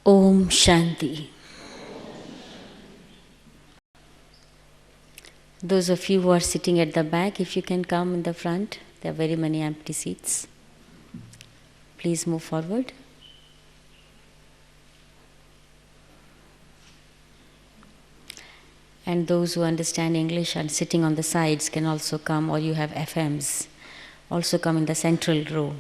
Om Shanti. Those of you who are sitting at the back, if you can come in the front, there are very many empty seats. Please move forward. And those who understand English and sitting on the sides can also come, or you have FMs, also come in the central row.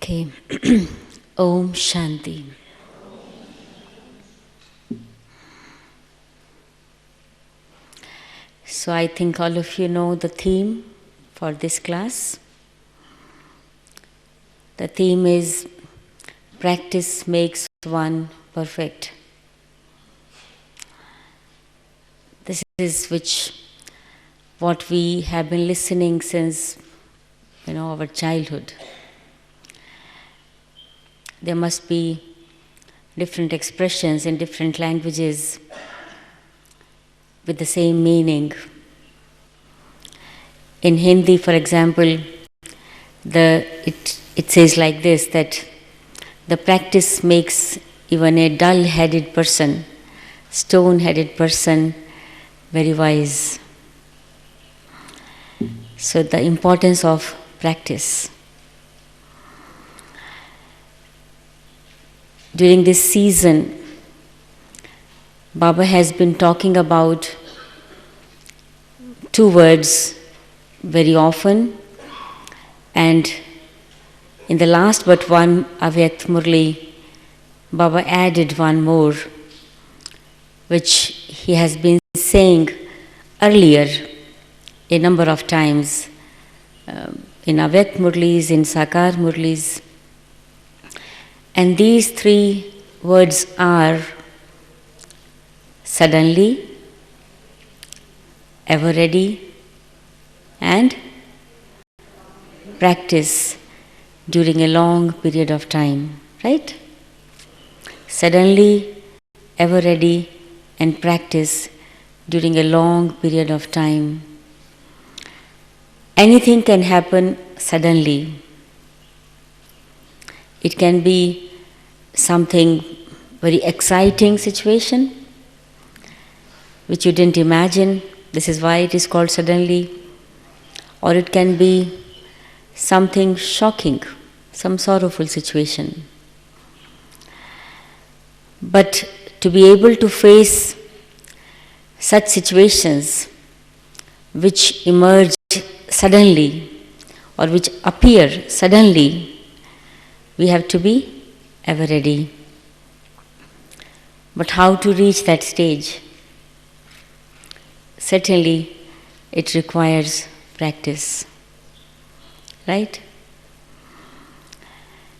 Okay. Om Shanti. So I think all of you know the theme for this class. The theme is practice makes one perfect. This is what we have been listening since our childhood. There must be different expressions in different languages with the same meaning. In Hindi, for example, it says like this, that the practice makes even a dull-headed person, stone-headed person, very wise. So the importance of practice. During this season, Baba has been talking about two words very often, and in the last but one Avyakt Murli, Baba added one more, which he has been saying earlier a number of times in Avyakt Murlis, in Sakar Murlis. And these three words are suddenly, ever ready, and practice during a long period of time, right? Suddenly, ever ready, and practice during a long period of time. Anything can happen suddenly. It can be something very exciting situation which you didn't imagine. This is why it is called suddenly. Or it can be something shocking, some sorrowful situation. But to be able to face such situations which emerge suddenly or which appear suddenly, we have to be ever ready. But how to reach that stage? Certainly, it requires practice, right?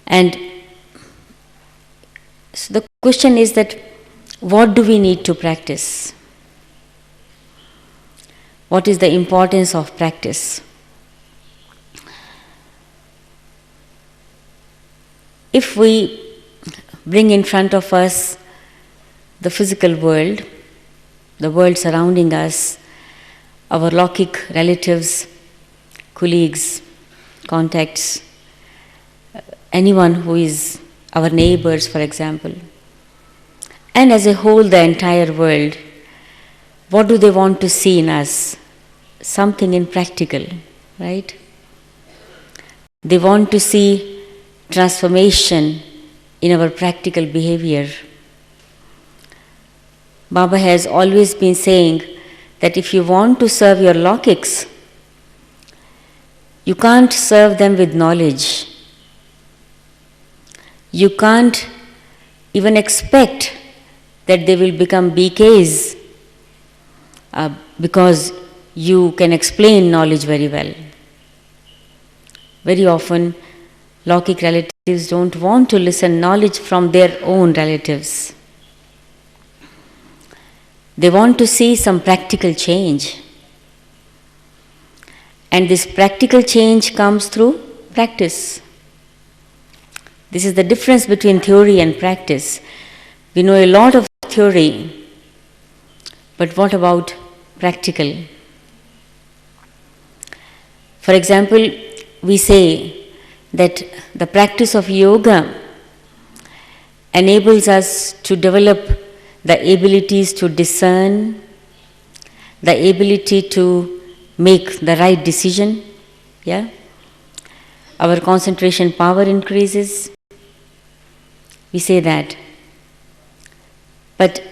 And so the question is that what do we need to practice? What is the importance of practice? If we bring in front of us the physical world, the world surrounding us, our Lokik relatives, colleagues, contacts, anyone who is our neighbors, for example, and as a whole the entire world, what do they want to see in us? Something in practical, right? They want to see transformation in our practical behavior. Baba has always been saying that if you want to serve your Laukiks, you can't serve them with knowledge. You can't even expect that they will become BKs because you can explain knowledge very well. Very often, Laukik relatives don't want to listen knowledge from their own relatives. They want to see some practical change. And this practical change comes through practice. This is the difference between theory and practice. We know a lot of theory, but what about practical? For example, we say that the practice of yoga enables us to develop the abilities to discern, the ability to make the right decision. Yeah? Our concentration power increases. We say that. But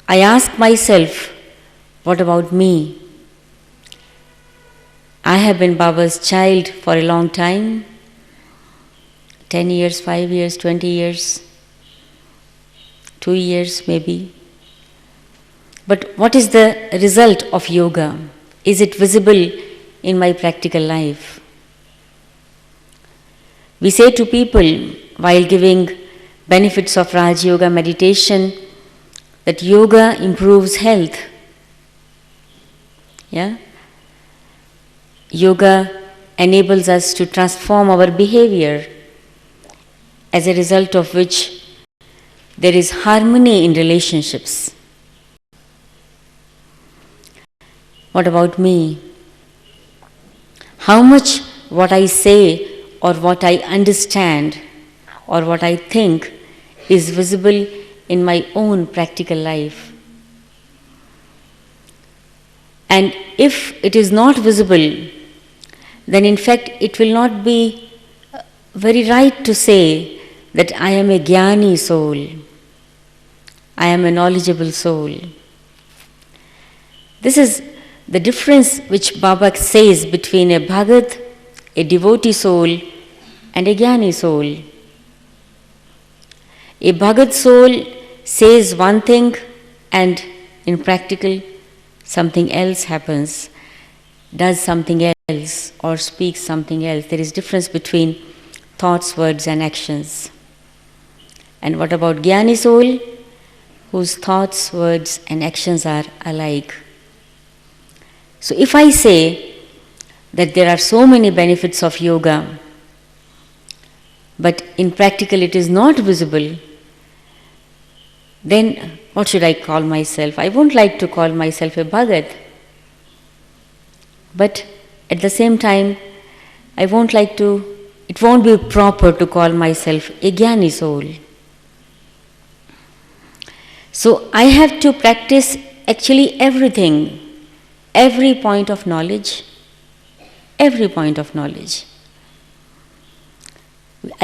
I ask myself, what about me? I have been Baba's child for a long time, 10 years, 5 years, 20 years, 2 years maybe. But what is the result of yoga? Is it visible in my practical life? We say to people while giving benefits of Raj Yoga meditation that yoga improves health. Yeah? Yoga enables us to transform our behavior, as a result of which there is harmony in relationships. What about me? How much what I say or what I understand or what I think is visible in my own practical life? And if it is not visible, then in fact it will not be very right to say that I am a jnani soul, I am a knowledgeable soul. This is the difference which Baba says between a bhagat, a devotee soul, and a jnani soul. A bhagat soul says one thing and in practical something else happens, does something else or speaks something else. There is difference between thoughts, words and actions. And what about jnani soul, whose thoughts, words and actions are alike? So if I say that there are so many benefits of yoga, but in practical it is not visible, then what should I call myself? I won't like to call myself a bhagat. But at the same time, it won't be proper to call myself a jnani soul. So I have to practice actually everything, every point of knowledge. I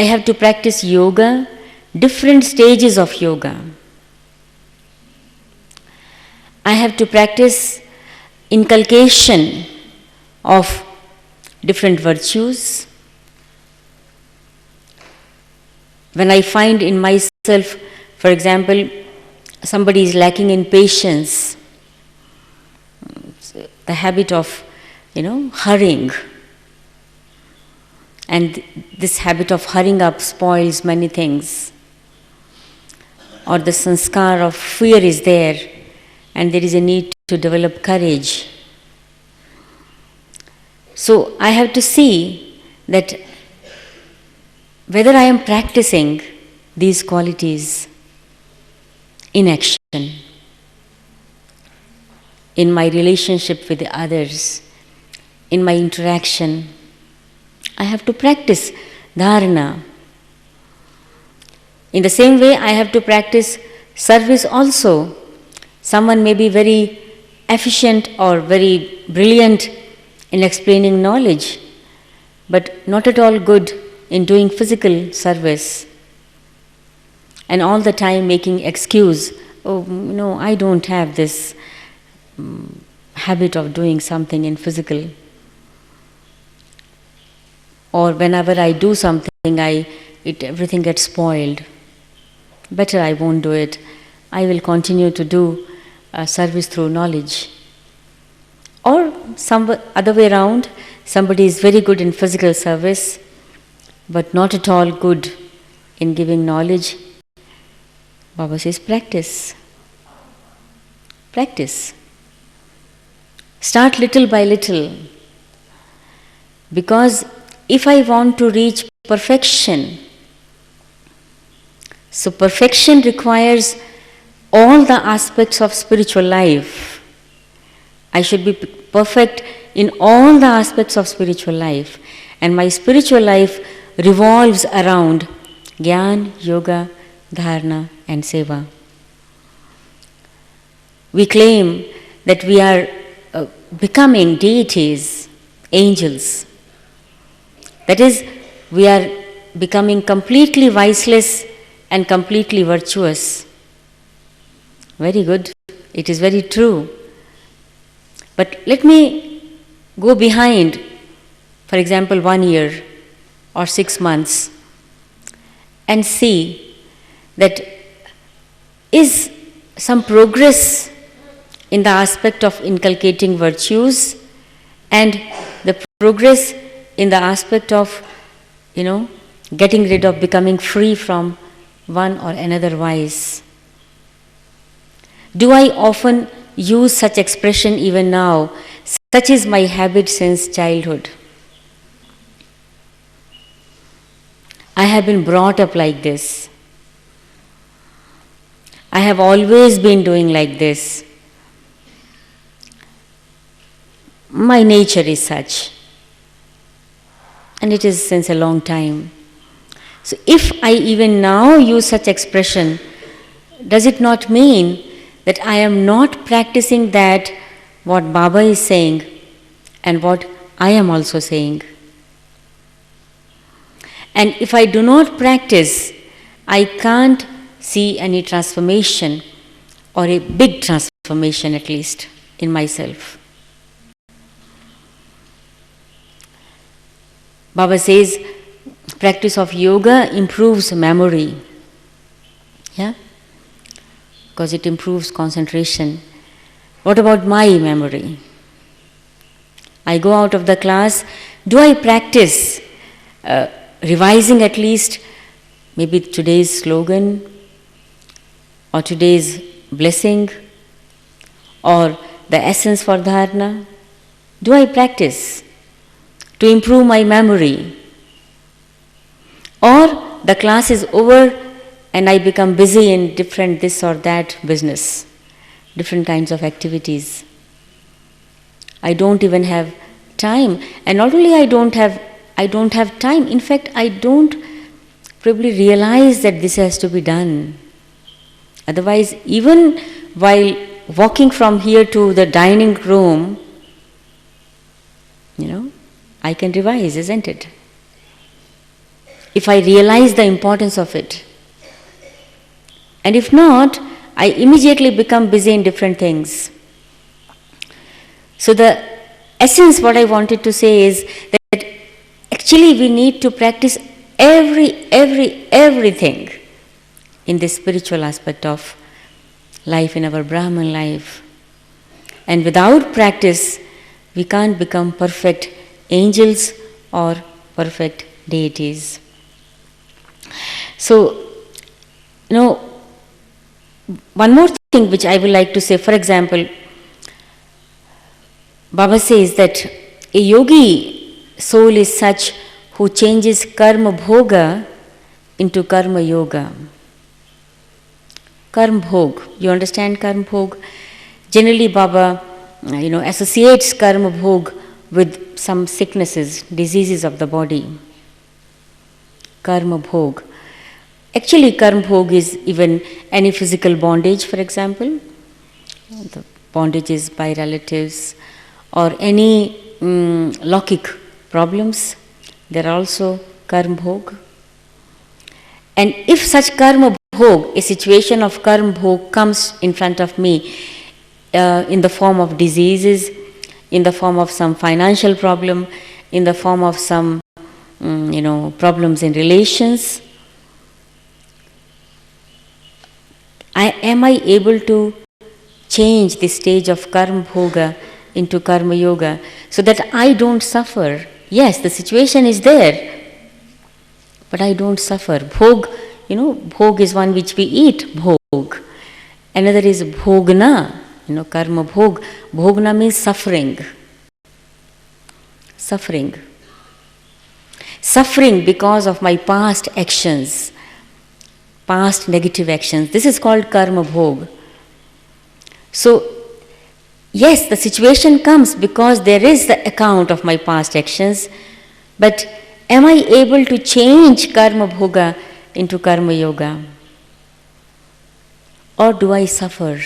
have to practice yoga, different stages of yoga. I have to practice inculcation of different virtues. When I find in myself, for example, somebody is lacking in patience, the habit of, hurrying, and this habit of hurrying up spoils many things. Or the sanskar of fear is there, and there is a need to develop courage. So I have to see that whether I am practicing these qualities in action, in my relationship with the others, in my interaction. I have to practice dharana. In the same way, I have to practice service also. Someone may be very efficient or very brilliant in explaining knowledge, but not at all good in doing physical service, and all the time making excuse, I don't have this habit of doing something in physical. Or whenever I do something, everything gets spoiled. Better I won't do it. I will continue to do service through knowledge. Or some other way around, somebody is very good in physical service, but not at all good in giving knowledge. Baba says practice. Practice. Start little by little. Because if I want to reach perfection, so perfection requires all the aspects of spiritual life. I should be perfect in all the aspects of spiritual life. And my spiritual life revolves around Gyan, Yoga, Dharana and Seva. We claim that we are becoming deities, angels. That is, we are becoming completely viceless and completely virtuous. Very good. It is very true. But let me go behind, for example, 1 year or 6 months and see that is some progress in the aspect of inculcating virtues and the progress in the aspect of, getting rid of, becoming free from one or another vice. Do I often use such expression even now? Such is my habit since childhood. I have been brought up like this. I have always been doing like this. My nature is such. And it is since a long time. So if I even now use such expression, does it not mean that I am not practicing that what Baba is saying and what I am also saying? And if I do not practice, I can't see any transformation, or a big transformation at least, in myself. Baba says, practice of yoga improves memory. Yeah? Because it improves concentration. What about my memory? I go out of the class, do I practice revising at least maybe today's slogan or today's blessing or the essence for dharana? Do I practice to improve my memory? Or the class is over and I become busy in different this or that business, different kinds of activities. I don't even have time. And not only I don't have time, in fact, I don't probably realize that this has to be done. Otherwise, even while walking from here to the dining room, I can revise, isn't it? If I realize the importance of it. And if not, I immediately become busy in different things. So the essence, what I wanted to say is that actually we need to practice everything in this spiritual aspect of life, in our Brahman life. And without practice, we can't become perfect angels or perfect deities. So, one more thing which I would like to say, for example, Baba says that a yogi soul is such who changes karma bhoga into karma yoga. Karma bhog, you understand karma bhog? Generally Baba, associates karma bhog with some sicknesses, diseases of the body. Karma bhog. Actually, karma bhog is even any physical bondage, for example, the bondages by relatives, or any lockic problems, they are also karma bhog. And if such karma bhog, a situation of karma bhog comes in front of me in the form of diseases, in the form of some financial problem, in the form of some problems in relations, am I able to change the stage of karma bhoga into karma yoga so that I don't suffer? Yes, the situation is there, but I don't suffer. Bhog, bhog is one which we eat, bhog. Another is bhogna, karma bhog. Bhogna means suffering. Suffering. Suffering because of my past actions, past negative actions. This is called karma bhog. So, yes, the situation comes because there is the account of my past actions, but am I able to change karma bhoga into karma yoga? Or do I suffer?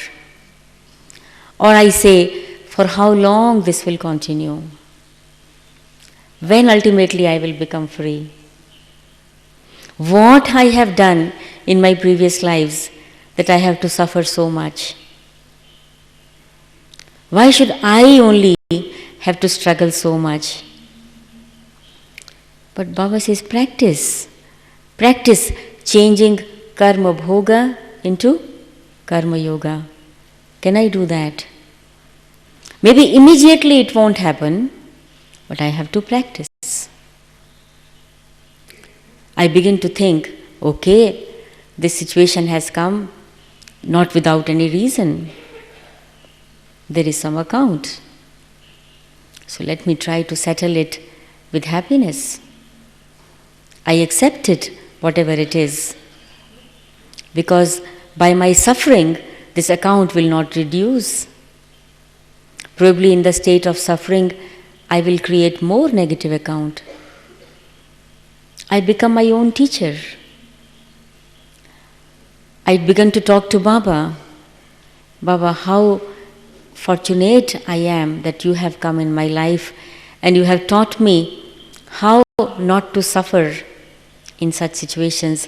Or I say, for how long this will continue? When ultimately I will become free? What I have done in my previous lives that I have to suffer so much? Why should I only have to struggle so much? But Baba says, practice. Practice changing karma bhoga into karma yoga. Can I do that? Maybe immediately it won't happen, but I have to practice. I begin to think, okay, this situation has come not without any reason. There is some account. So let me try to settle it with happiness. I accept it, whatever it is. Because by my suffering, this account will not reduce. Probably in the state of suffering, I will create more negative account. I become my own teacher. I began to talk to Baba. Baba, how fortunate I am that you have come in my life and you have taught me how not to suffer in such situations.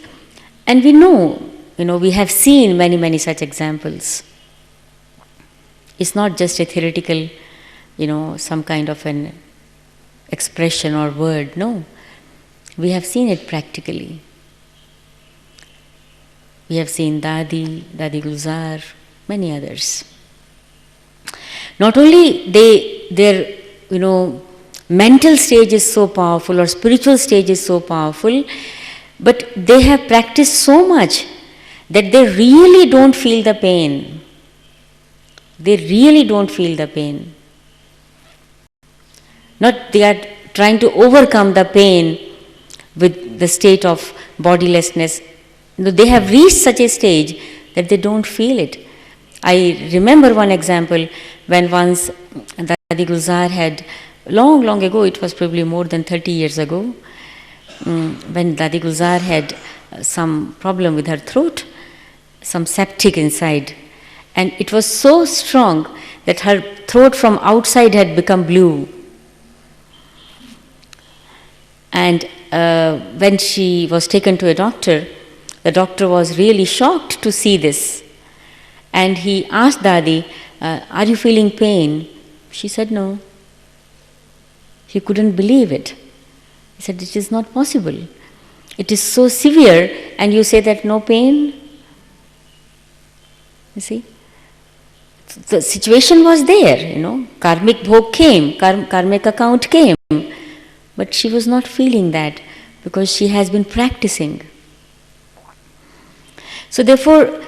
And we know, we have seen many such examples. It's not just a theoretical, some kind of an expression or word. No, we have seen it practically. We have seen Dadi Gulzar, many others. Not only their mental stage is so powerful or spiritual stage is so powerful, but they have practiced so much that they really don't feel the pain. They really don't feel the pain. Not they are trying to overcome the pain with the state of bodilessness. No, they have reached such a stage that they don't feel it. I remember one example when once Dadi Gulzar had, long ago, it was probably more than 30 years ago, when Dadi Gulzar had some problem with her throat, some septic inside. And it was so strong that her throat from outside had become blue. And when she was taken to a doctor, the doctor was really shocked to see this. And he asked Dadi, are you feeling pain? She said no. He couldn't believe it. He said, it is not possible. It is so severe and you say that no pain? You see? The situation was there, karmic bhog came, karmic account came. But she was not feeling that because she has been practicing. So therefore,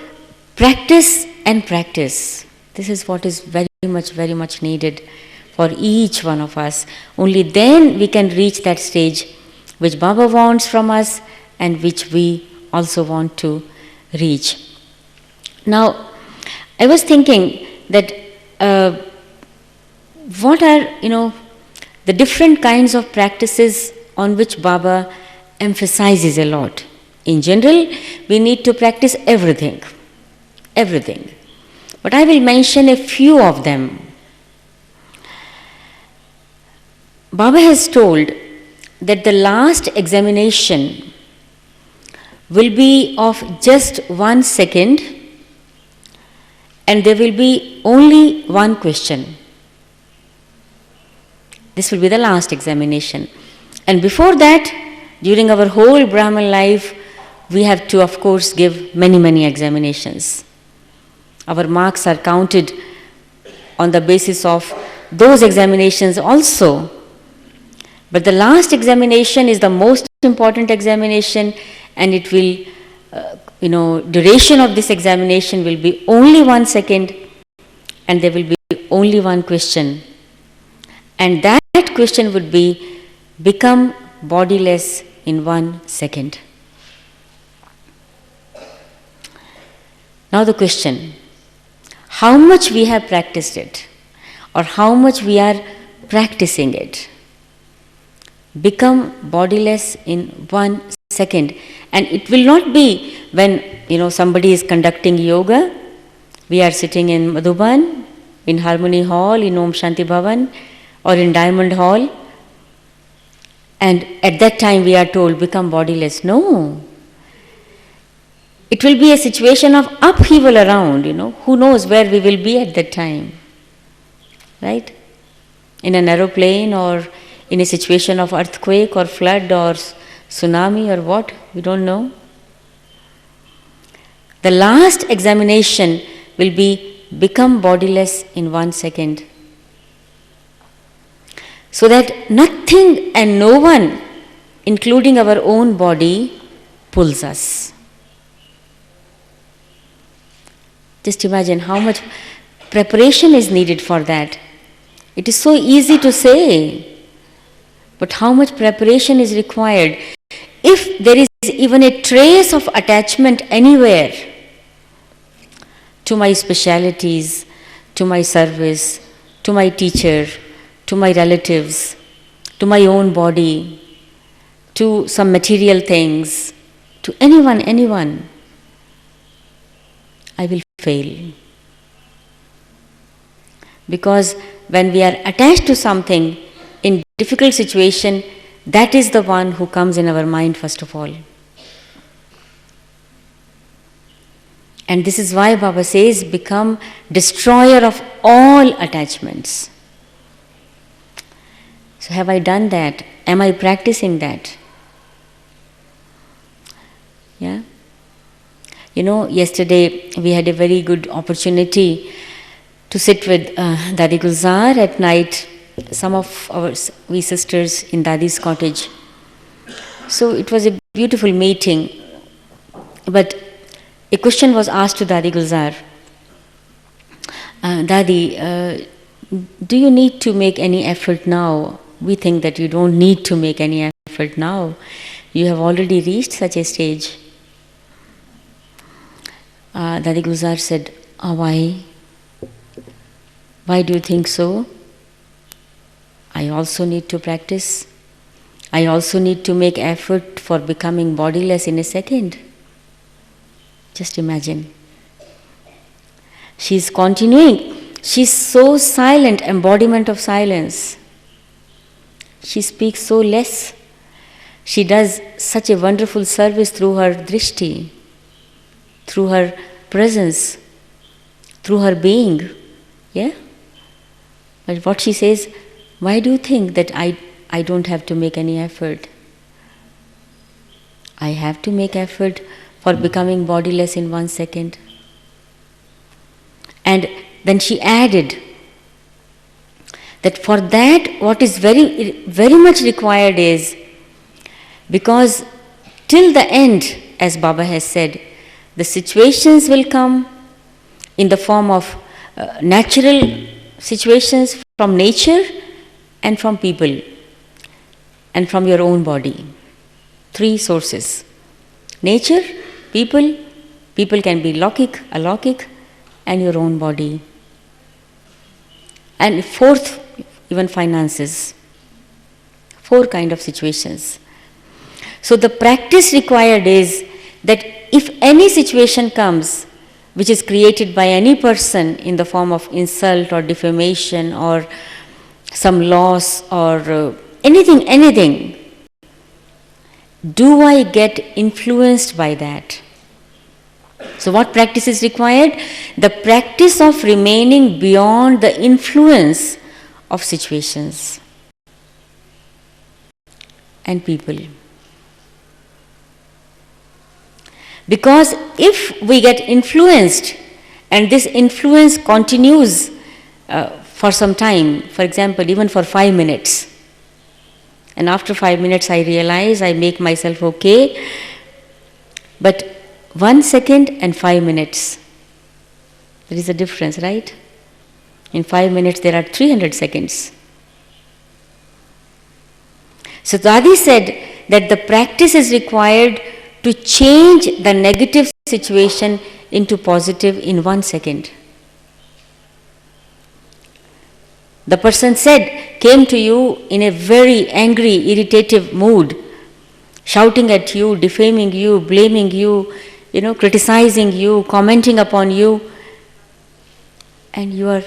practice and practice. This is what is very much needed for each one of us. Only then we can reach that stage which Baba wants from us and which we also want to reach. Now, I was thinking that what are, the different kinds of practices on which Baba emphasizes a lot. In general, we need to practice everything. But I will mention a few of them. Baba has told that the last examination will be of just 1 second and there will be only one question. This will be the last examination. And before that, during our whole Brahman life, we have to, of course, give many examinations. Our marks are counted on the basis of those examinations also. But the last examination is the most important examination, and it will, duration of this examination will be only 1 second, and there will be only one question. And that question would be, become bodiless in 1 second. Now the question, how much we have practiced it, or how much we are practicing it. Become bodiless in 1 second. And it will not be when somebody is conducting yoga. We are sitting in Madhuban, in Harmony Hall, in Om Shanti Bhavan, or in Diamond Hall, and at that time we are told, become bodiless. No. It will be a situation of upheaval around, who knows where we will be at that time. Right? In an aeroplane, or in a situation of earthquake or flood or tsunami or what, we don't know. The last examination will be, become bodiless in 1 second. So that nothing and no one, including our own body, pulls us. Just imagine how much preparation is needed for that. It is so easy to say, but how much preparation is required? If there is even a trace of attachment anywhere to my specialities, to my service, to my teacher, to my relatives, to my own body, to some material things, to anyone, I will fail. Because when we are attached to something in difficult situation, that is the one who comes in our mind first of all. And this is why Baba says, become destroyer of all attachments. So have I done that? Am I practicing that? Yeah? Yesterday we had a very good opportunity to sit with Dadi Gulzar at night, some of we sisters in Dadi's cottage. So it was a beautiful meeting. But a question was asked to Dadi Gulzar. Dadi, do you need to make any effort now? We think that you don't need to make any effort now. You have already reached such a stage. Dadi Gulzar said, why? Why do you think so? I also need to practice. I also need to make effort for becoming bodiless in a second. Just imagine. She's continuing. She's so silent, embodiment of silence. She speaks so less. She does such a wonderful service through her drishti, through her presence, through her being. Yeah? But what she says, why do you think that I don't have to make any effort? I have to make effort for becoming bodiless in 1 second. And then she added that for that what is very, very much required is, because till the end, as Baba has said, the situations will come in the form of natural situations from nature and from people and from your own body. 3 sources. Nature, people can be laukic, alaukic, and your own body. And 4th, even finances. 4 kind of situations. So the practice required is that if any situation comes which is created by any person in the form of insult or defamation or some loss or anything, do I get influenced by that? So what practice is required? The practice of remaining beyond the influence of situations and people. Because if we get influenced and this influence continues for some time, for example, even for 5 minutes, and after 5 minutes I realize, I make myself okay, but 1 second and 5 minutes, there is a difference, right? In 5 minutes, there are 300 seconds. So Dadi said that the practice is required to change the negative situation into positive in 1 second. The person came to you in a very angry, irritative mood, shouting at you, defaming you, blaming you, criticizing you, commenting upon you, and you are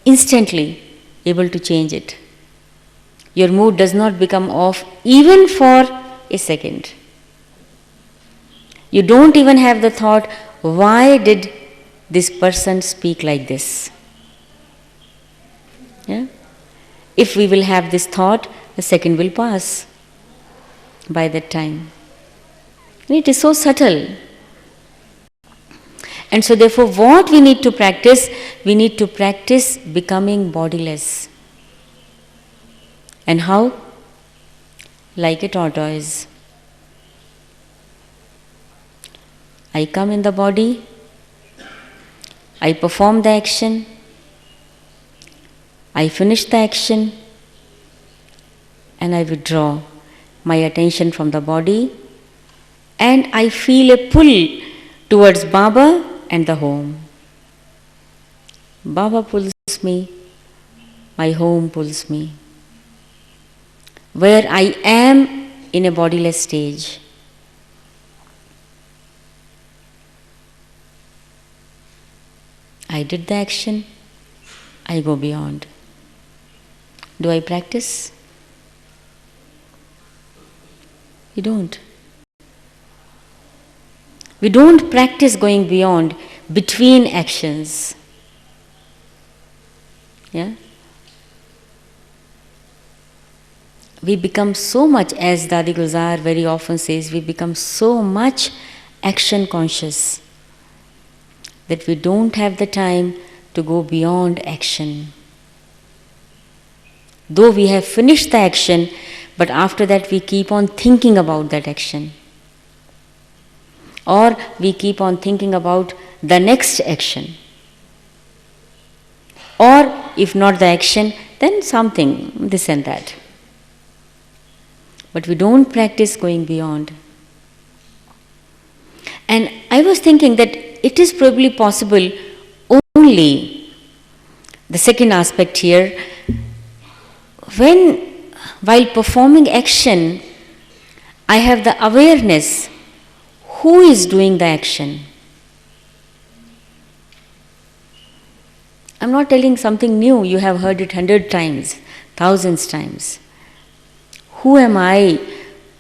instantly able to change it. Your mood does not become off even for a second. You don't even have the thought, why did this person speak like this? Yeah? If we will have this thought, a second will pass by that time. It is so subtle. And so therefore what we need to practice becoming bodiless. And how? Like a tortoise. I come in the body, I perform the action, I finish the action, and I withdraw my attention from the body, and I feel a pull towards Baba and the home. Baba pulls me, my home pulls me. Where I am in a bodiless stage. I did the action, I go beyond. Do I practice? You don't. We don't practice going beyond between actions. Yeah? We become so much, as Dadi Gulzar very often says, we become so much action conscious that we don't have the time to go beyond action. Though we have finished the action, but after that we keep on thinking about that action. Or we keep on thinking about the next action. Or if not the action, then something, this and that. But we don't practice going beyond. And I was thinking that it is probably possible only, the second aspect here, while performing action, I have the awareness who is doing the action. I'm not telling something new, you have heard it 100 times, thousands times. Who am I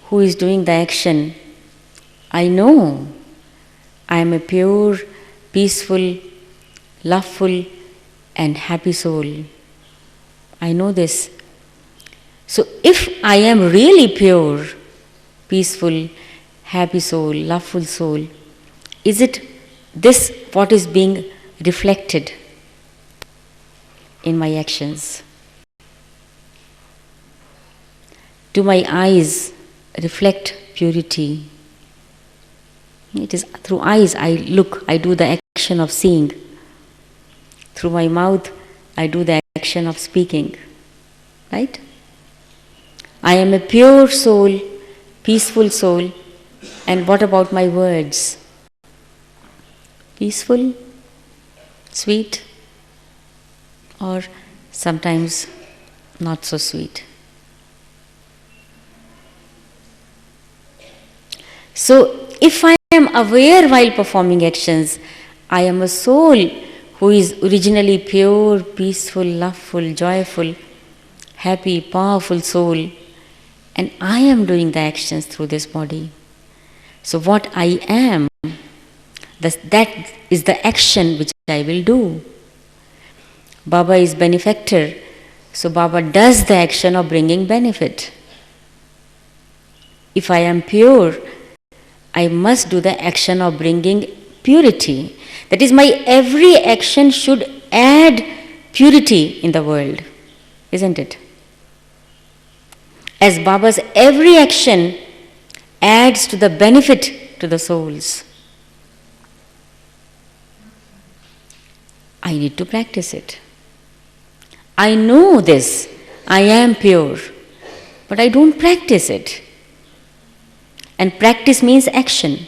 who is doing the action? I know I am a pure, peaceful, loveful and happy soul. I know this. So if I am really pure, peaceful, happy soul, loveful soul, is it this what is being reflected in my actions? Do my eyes reflect purity? It is through eyes I look, I do the action of seeing. Through my mouth, I do the action of speaking. Right? I am a pure soul, peaceful soul, and what about my words? Peaceful, sweet, or sometimes not so sweet. So, if I am aware while performing actions, I am a soul who is originally pure, peaceful, loveful, joyful, happy, powerful soul, and I am doing the actions through this body. So what I am, that is the action which I will do. Baba is benefactor, so Baba does the action of bringing benefit. If I am pure, I must do the action of bringing purity. That is, my every action should add purity in the world, isn't it? As Baba's every action adds to the benefit to the souls. I need to practice it. I know this, I am pure, but I don't practice it. And practice means action.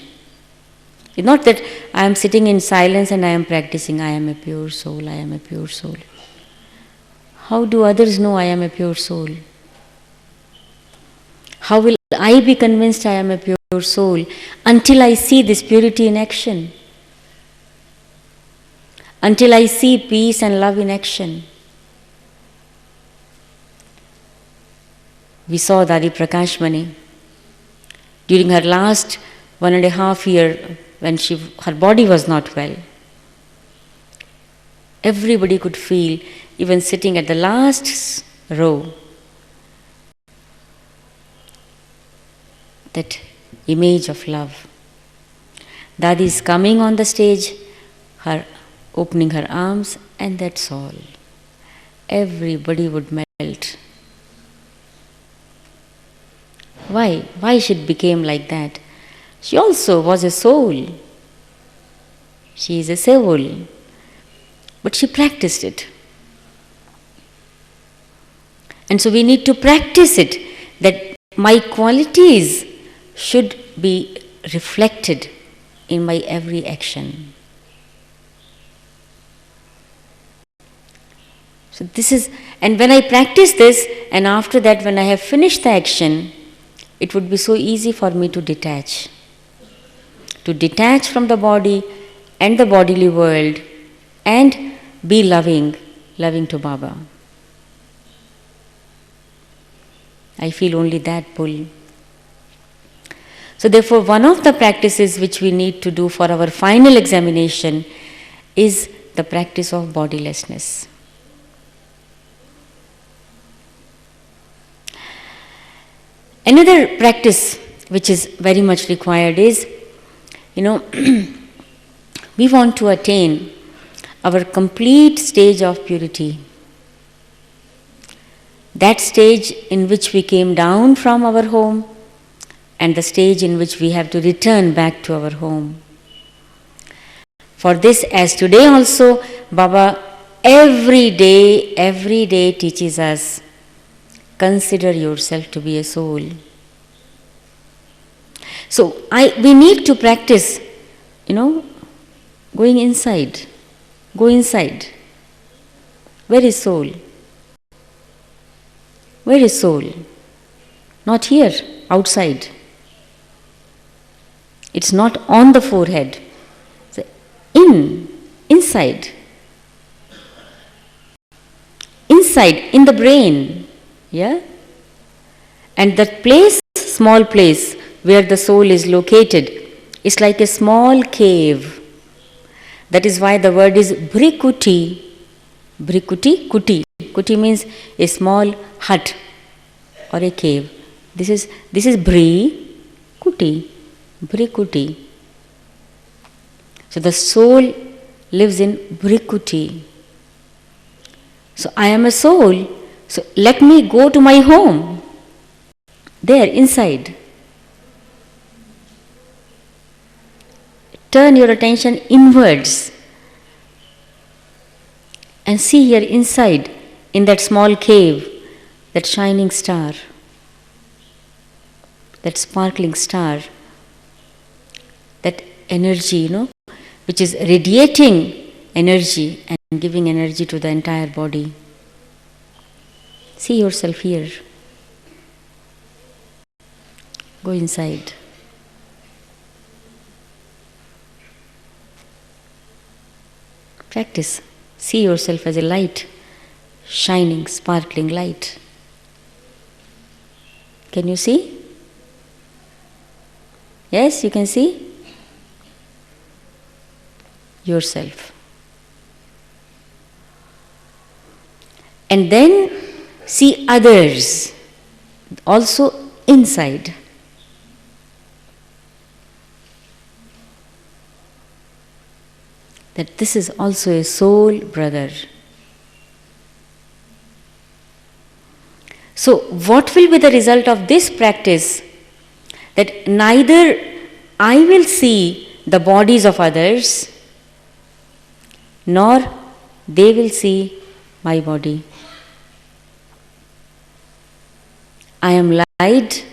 It's not that I am sitting in silence and I am practicing, I am a pure soul, I am a pure soul. How do others know I am a pure soul? How will I be convinced I am a pure soul until I see this purity in action? Until I see peace and love in action. We saw Dadi Prakashmani during her last 1.5 years when her body was not well. Everybody could feel, even sitting at the last row, that image of love. Dadi is coming on the stage, her opening her arms, and that's all. Everybody would melt. Why? Why she became like that? She also was a soul. She is a soul. But she practiced it. And so we need to practice it, that my qualities should be reflected in my every action. So this is, and when I practice this, and after that when I have finished the action, it would be so easy for me to detach from the body and the bodily world, and be loving to Baba. I feel only that pull. So therefore, one of the practices which we need to do for our final examination is the practice of bodilessness. Another practice which is very much required is, we want to attain our complete stage of purity. That stage in which we came down from our home, and the stage in which we have to return back to our home. For this, as today also, Baba every day teaches us, consider yourself to be a soul. So we need to practice, going inside. Go inside. Where is soul? Where is soul? Not here, outside. It's not on the forehead. So inside. Inside, in the brain. Yeah? And that place, small place, where the soul is located, is like a small cave. That is why the word is brikuti. Brikuti, kuti. Kuti means a small hut or a cave. This is brikuti. Brikuti. So the soul lives in brikuti. So I am a soul. So let me go to my home. There, inside. Turn your attention inwards and see here inside, in that small cave, that shining star, that sparkling star, that energy, which is radiating energy and giving energy to the entire body. See yourself here. Go inside. Practice. See yourself as a light, shining, sparkling light. Can you see? Yes, you can see? Yourself. And then see others, also inside. That this is also a soul brother. So, what will be the result of this practice? That neither I will see the bodies of others, nor they will see my body. I am light,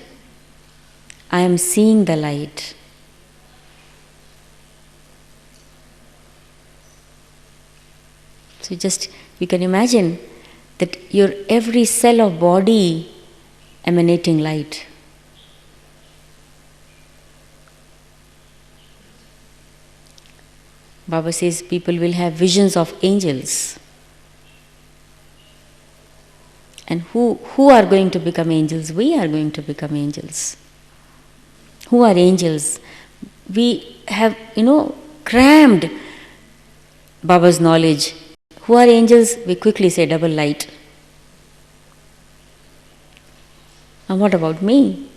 I am seeing the light. So you can imagine that your every cell of body emanating light. Baba says people will have visions of angels. And who are going to become angels? We are going to become angels. Who are angels? We have, crammed Baba's knowledge. Who are angels? We quickly say double light. And what about me?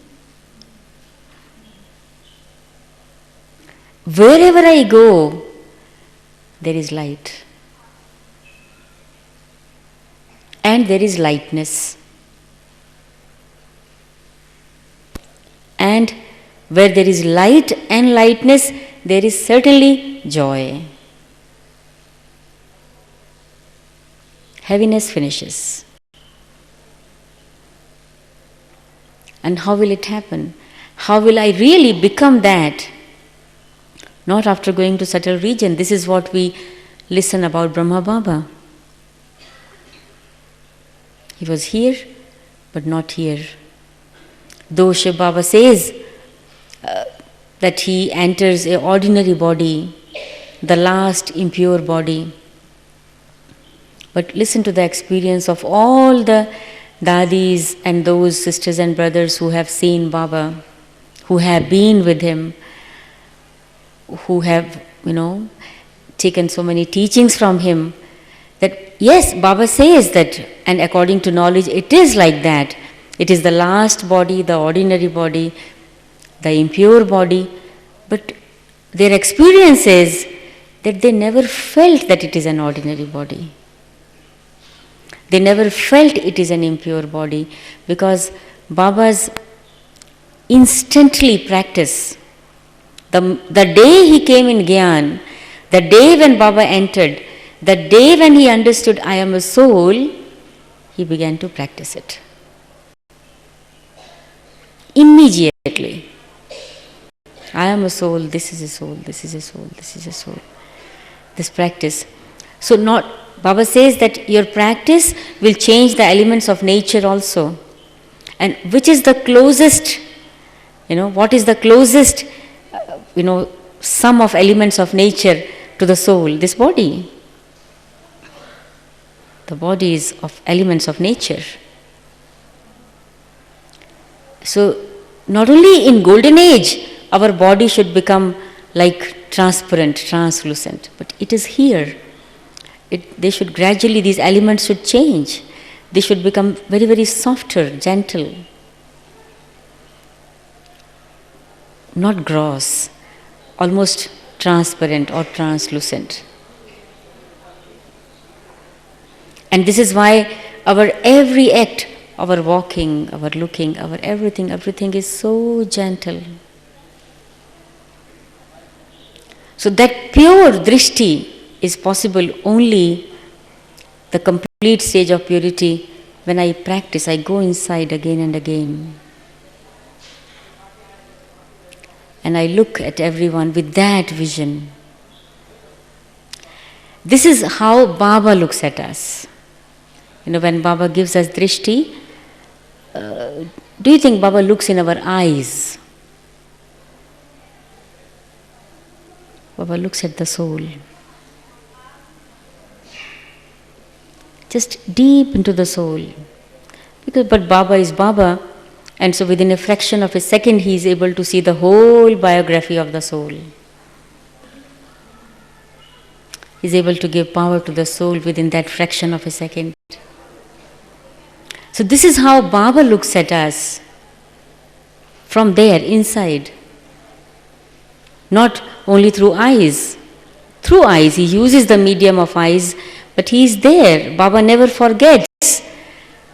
Wherever I go, there is light. And there is lightness. And where there is light and lightness, there is certainly joy. Heaviness finishes. And how will it happen? How will I really become that? Not after going to subtle region. This is what we listen about Brahma Baba. He was here, but not here. Though Shiv Baba says that he enters an ordinary body, the last impure body. But listen to the experience of all the dadis and those sisters and brothers who have seen Baba, who have been with him, who have, taken so many teachings from him, that yes, Baba says that, and according to knowledge, it is like that. It is the last body, the ordinary body, the impure body, but their experience is that they never felt that it is an ordinary body. They never felt it is an impure body, because Baba's instantly practice. The day he came in Gyan, the day when Baba entered, the day when he understood I am a soul, he began to practice it. Immediately. I am a soul, this is a soul, this is a soul, this is a soul. This practice. So Baba says that your practice will change the elements of nature also. And which is the closest, what is the closest, sum of elements of nature to the soul? This body. The body is of elements of nature. So, not only in golden age, our body should become like transparent, translucent, but it is here. These elements should change. They should become very, very softer, gentle. Not gross, almost transparent or translucent. And this is why our every act, our walking, our looking, our everything is so gentle. So that pure drishti is possible only the complete stage of purity. When I practice, I go inside again and again. And I look at everyone with that vision. This is how Baba looks at us. When Baba gives us drishti, do you think Baba looks in our eyes? Baba looks at the soul. Just deep into the soul. But Baba is Baba, and so within a fraction of a second he is able to see the whole biography of the soul. He is able to give power to the soul within that fraction of a second. So this is how Baba looks at us, from there, inside. Not only through eyes. Through eyes, he uses the medium of eyes, but he is there. Baba never forgets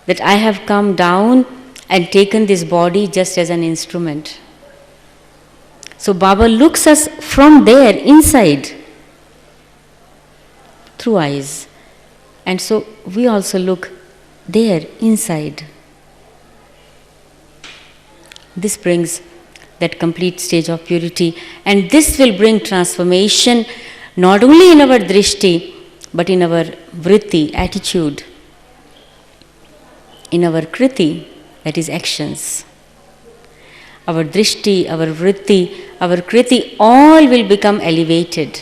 that I have come down and taken this body just as an instrument. So Baba looks us from there, inside, through eyes. And so we also look there, inside. This brings that complete stage of purity, and this will bring transformation not only in our drishti but in our vritti, attitude, in our kriti, that is actions. Our drishti, our vritti, our kriti, all will become elevated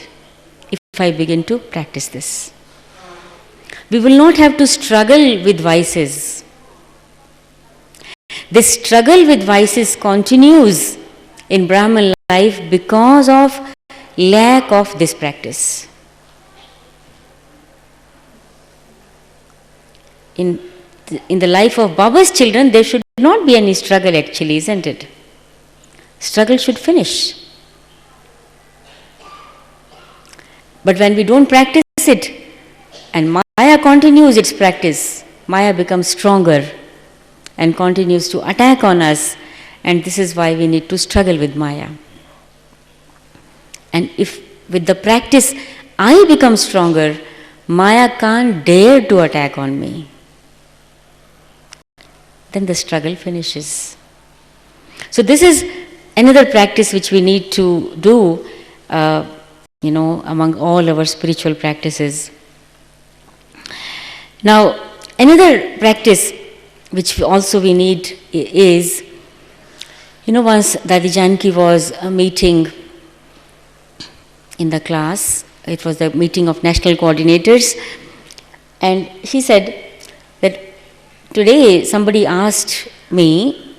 if I begin to practice this. We will not have to struggle with vices. This struggle with vices continues in Brahman life because of lack of this practice. In the life of Baba's children, there should not be any struggle actually, isn't it? Struggle should finish. But when we don't practice it, and Maya continues its practice, Maya becomes stronger and continues to attack on us, and this is why we need to struggle with Maya. And if with the practice I become stronger, Maya can't dare to attack on me. Then the struggle finishes. So this is another practice which we need to do, among all our spiritual practices. Now, another practice which also we need is, once Dadi Janki was meeting in the class, it was the meeting of national coordinators, and she said that today somebody asked me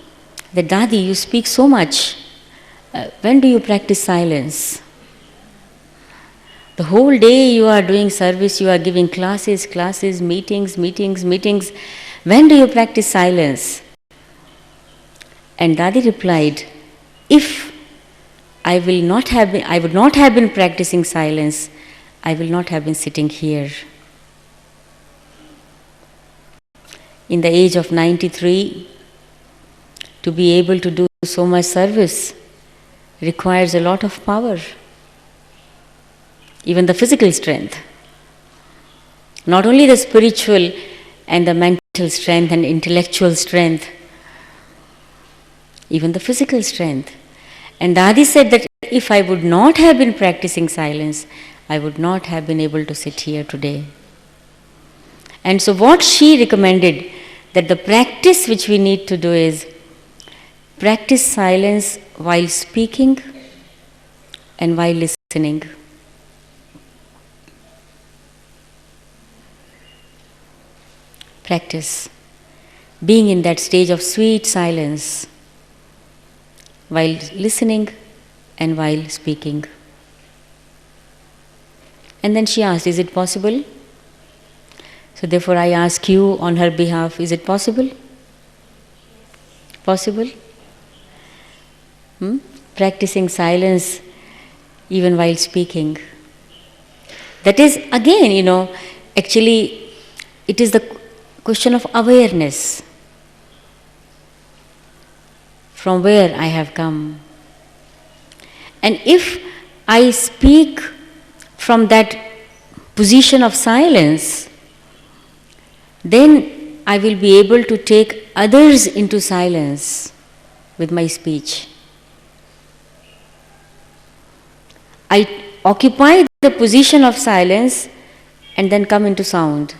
that, Dadi, you speak so much, when do you practice silence? The whole day you are doing service, you are giving classes, meetings. When do you practice silence? And Dadi replied, if I would not have been practicing silence, I will not have been sitting here. In the age of 93, to be able to do so much service requires a lot of power, even the physical strength. Not only the spiritual and the mental strength and intellectual strength, even the physical strength. And Dadi said that if I would not have been practicing silence, I would not have been able to sit here today. And so what she recommended, that the practice which we need to do is practice silence while speaking and while listening. Practice being in that stage of sweet silence while listening and while speaking. And then she asked, is it possible? So therefore I ask you on her behalf, is it possible? Possible? Practicing silence even while speaking. That is again, actually it is the question of awareness. From where I have come. And if I speak from that position of silence, then I will be able to take others into silence with my speech. I occupy the position of silence and then come into sound.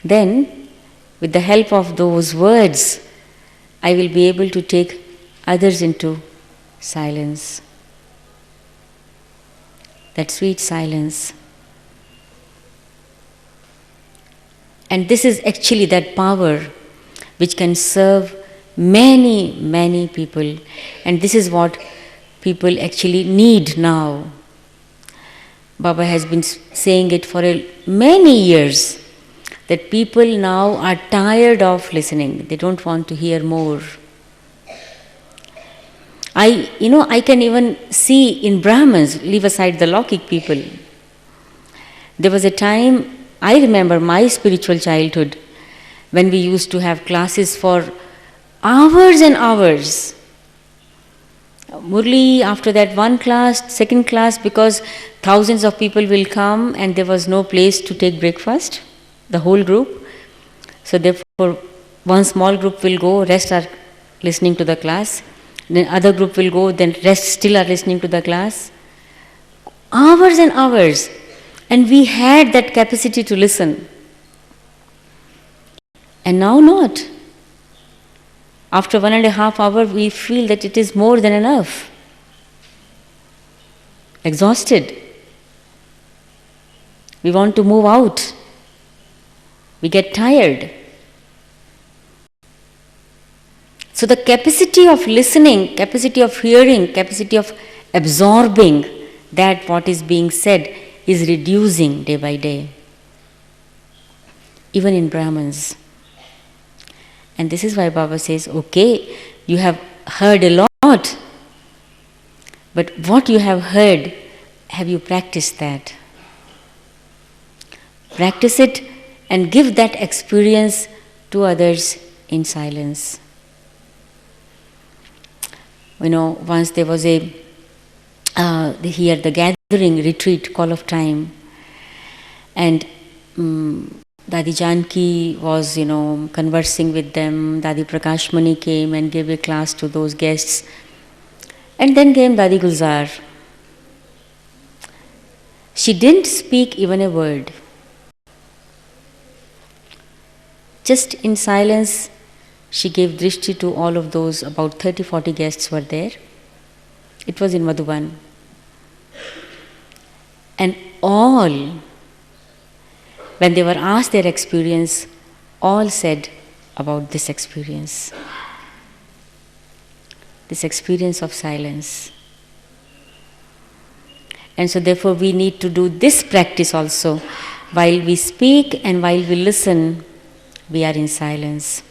Then, with the help of those words, I will be able to take others into silence. That sweet silence. And this is actually that power which can serve many, many people. And this is what people actually need now. Baba has been saying it for many years, that people now are tired of listening. They don't want to hear more. I can even see in Brahmins, leave aside the Laukik people. There was a time, I remember my spiritual childhood, when we used to have classes for hours and hours. Murli, after that one class, second class, because thousands of people will come and there was no place to take breakfast, the whole group. So therefore, one small group will go, rest are listening to the class. Then other group will go, then rest still are listening to the class. Hours and hours. And we had that capacity to listen. And now not. After 1.5 hours, we feel that it is more than enough. Exhausted. We want to move out. We get tired. So the capacity of listening, capacity of hearing, capacity of absorbing that what is being said is reducing day by day. Even in Brahmins. And this is why Baba says, okay, you have heard a lot, but what you have heard, have you practiced that? Practice it and give that experience to others in silence. Once there was here the gathering retreat, call of time, and Dadi Janki was, conversing with them. Dadi Prakashmani came and gave a class to those guests. And then came Dadi Gulzar. She didn't speak even a word. Just in silence, she gave drishti to all of those, about 30-40 guests were there. It was in Madhuban. And all, when they were asked their experience, all said about this experience of silence. And so therefore we need to do this practice also. While we speak and while we listen, we are in silence.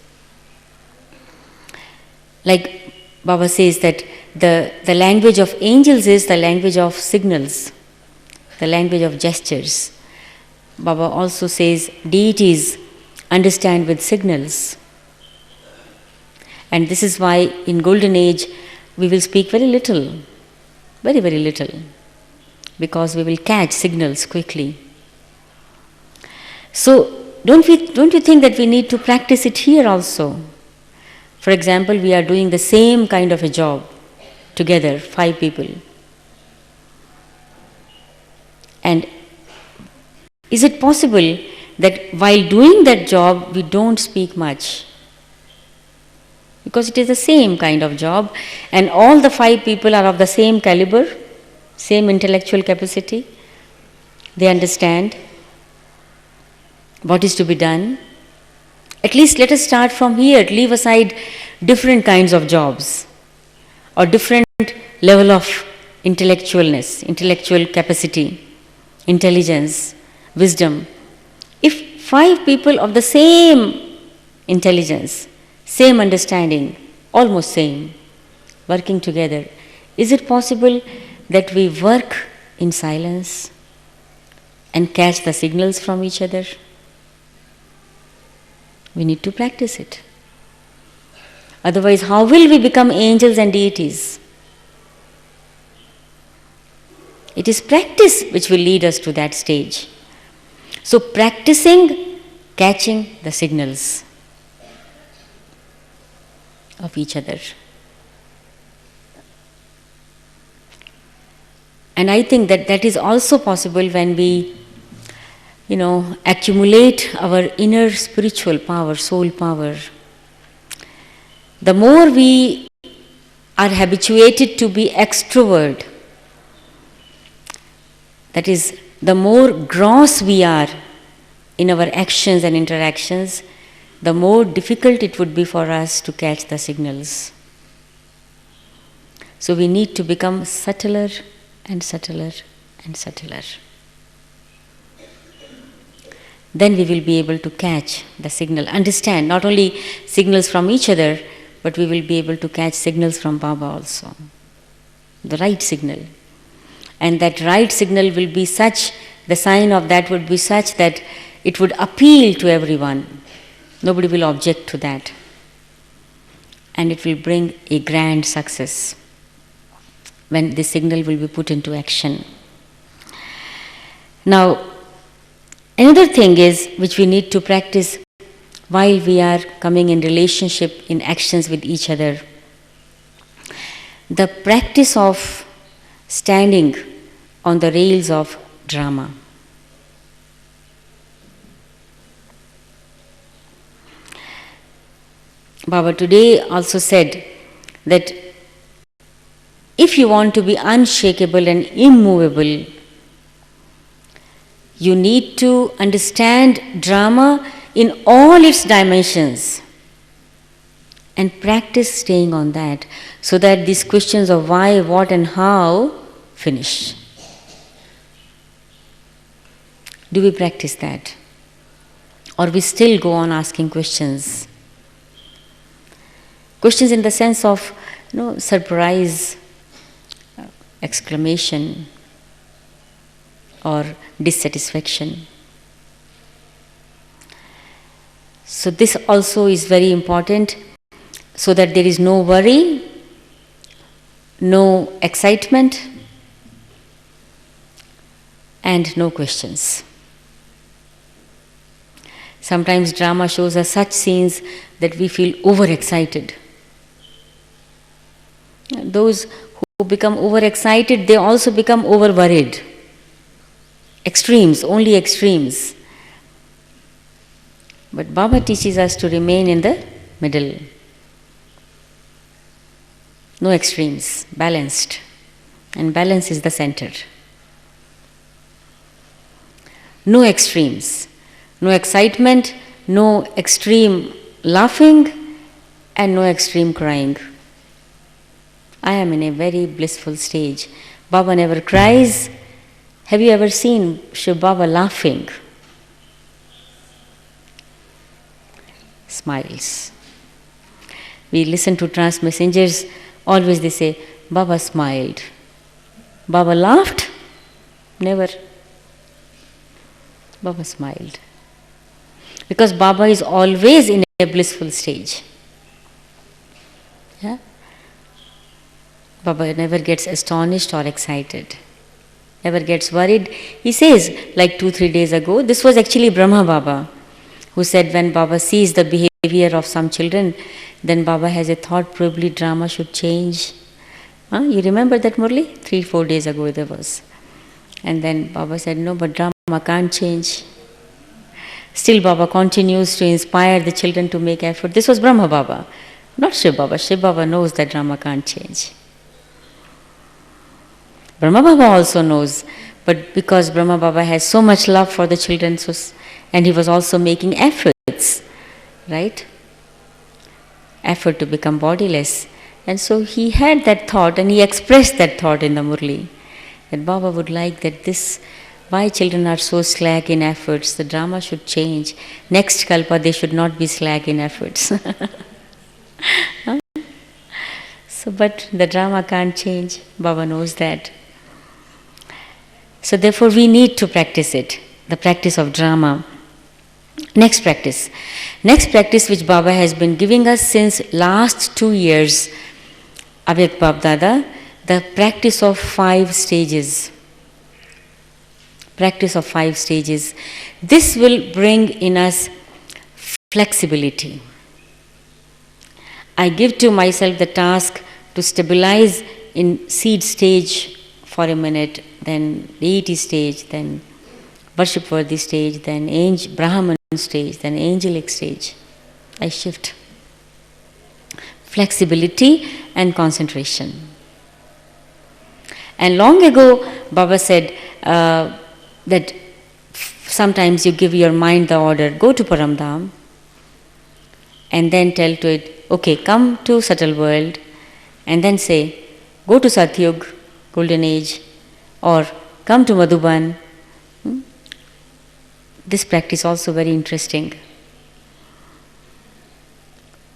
Like Baba says that the language of angels is the language of signals, the language of gestures. Baba also says deities understand with signals. And this is why in Golden Age we will speak very little, very, very little, because we will catch signals quickly. So don't you think that we need to practice it here also? For example, we are doing the same kind of a job together, 5 people. And is it possible that while doing that job, we don't speak much? Because it is the same kind of job, and all the 5 people are of the same caliber, same intellectual capacity. They understand what is to be done. At least let us start from here, leave aside different kinds of jobs or different level of intellectualness, intellectual capacity, intelligence, wisdom. If 5 people of the same intelligence, same understanding, almost same, working together, is it possible that we work in silence and catch the signals from each other? We need to practice it. Otherwise, how will we become angels and deities? It is practice which will lead us to that stage. So, practicing catching the signals of each other. And I think that is also possible when we accumulate our inner spiritual power, soul power. The more we are habituated to be extrovert, that is, the more gross we are in our actions and interactions, the more difficult it would be for us to catch the signals. So we need to become subtler and subtler and subtler. Then we will be able to catch the signal, understand not only signals from each other, but we will be able to catch signals from Baba also. The right signal. And that right signal will be such, the sign of that would be such that it would appeal to everyone. Nobody will object to that. And it will bring a grand success when the signal will be put into action. Now, another thing is, which we need to practice, while we are coming in relationship, in actions with each other. The practice of standing on the rails of drama. Baba today also said that if you want to be unshakable and immovable, you need to understand drama in all its dimensions and practice staying on that so that these questions of why, what, and how finish. Do we practice that? Or we still go on asking questions? Questions in the sense of, surprise, exclamation, or dissatisfaction. So this also is very important, so that there is no worry, no excitement, and no questions. Sometimes drama shows us such scenes that we feel overexcited. Those who become overexcited, they also become over-worried. Extremes, only extremes. But Baba teaches us to remain in the middle. No extremes, balanced. And balance is the center. No extremes, no excitement, no extreme laughing, and no extreme crying. I am in a very blissful stage. Baba never cries. Have you ever seen Shiv Baba laughing? Smiles. We listen to trance messengers, always they say, Baba smiled. Baba laughed? Never. Baba smiled. Because Baba is always in a blissful stage. Yeah? Baba never gets astonished or excited. Never gets worried. He says, like 2-3 days ago, this was actually Brahma Baba, who said when Baba sees the behavior of some children, then Baba has a thought, probably drama should change. You remember that, Murli? 3-4 days ago there was. And then Baba said, no, but drama can't change. Still Baba continues to inspire the children to make effort. This was Brahma Baba, not Shiv Baba. Shiv Baba knows that drama can't change. Brahma Baba also knows, but because Brahma Baba has so much love for the children, and he was also making efforts, right? Effort to become bodiless. And so he had that thought and he expressed that thought in the Murli, that Baba would like that this, why children are so slack in efforts, the drama should change. Next Kalpa they should not be slack in efforts. So, but the drama can't change, Baba knows that. So therefore we need to practice it, the practice of drama. Next practice which Baba has been giving us since last 2 years, Avyakt Bab Dada, the practice of 5 stages. Practice of 5 stages. This will bring in us flexibility. I give to myself the task to stabilize in seed stage for a minute, then deity stage, then worship-worthy stage, then Brahman stage, then angelic stage. I shift. Flexibility and concentration. And long ago, Baba said that sometimes you give your mind the order, go to Paramdham, and then tell to it, okay, come to subtle world, and then say, go to Satyug, golden age, or come to Madhuban. This practice also very interesting.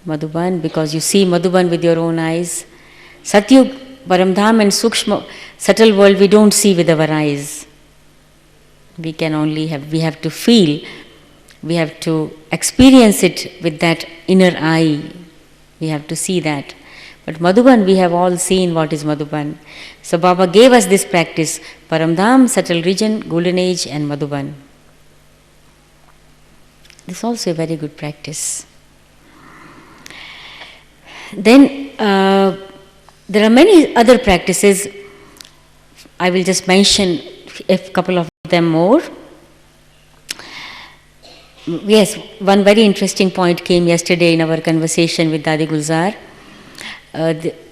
Madhuban, because you see Madhuban with your own eyes. Satyug, Paramdham and Sukshma, subtle world we don't see with our eyes. We have to feel, we have to experience it with that inner eye. We have to see that. But Madhuban, we have all seen what is Madhuban. So Baba gave us this practice, Paramdham, subtle region, golden age and Madhuban. This is also a very good practice. Then there are many other practices. I will just mention a couple of them more. Yes, one very interesting point came yesterday in our conversation with Dadi Gulzar.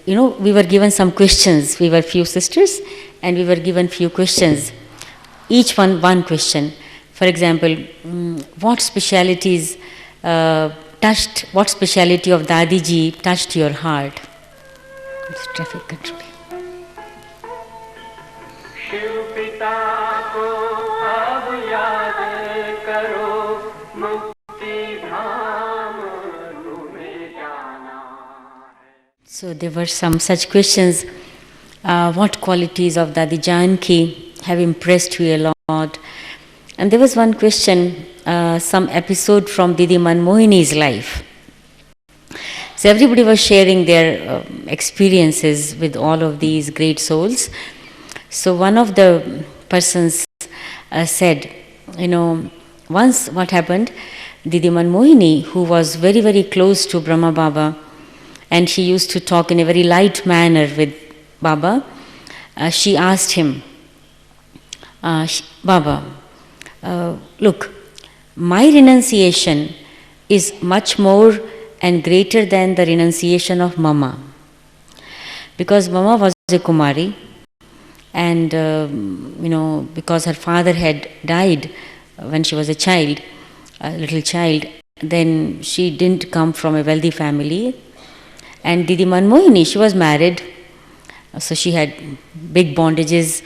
We were given some questions. We were few sisters and we were given few questions. Each one question. For example, what speciality of Dadiji touched your heart? It's traffic control. So there were some such questions. What qualities of Dadi Janki have impressed you a lot? And there was one question, some episode from Didi Manmohini's life. So everybody was sharing their experiences with all of these great souls. So one of the persons said, once what happened, Didi Manmohini, who was very, very close to Brahma Baba, and she used to talk in a very light manner with Baba, she asked him, Baba, look, my renunciation is much more and greater than the renunciation of Mama. Because Mama was a Kumari, and because her father had died when she was a child, a little child, then she didn't come from a wealthy family. And Didi Manmohini, she was married, so she had big bondages,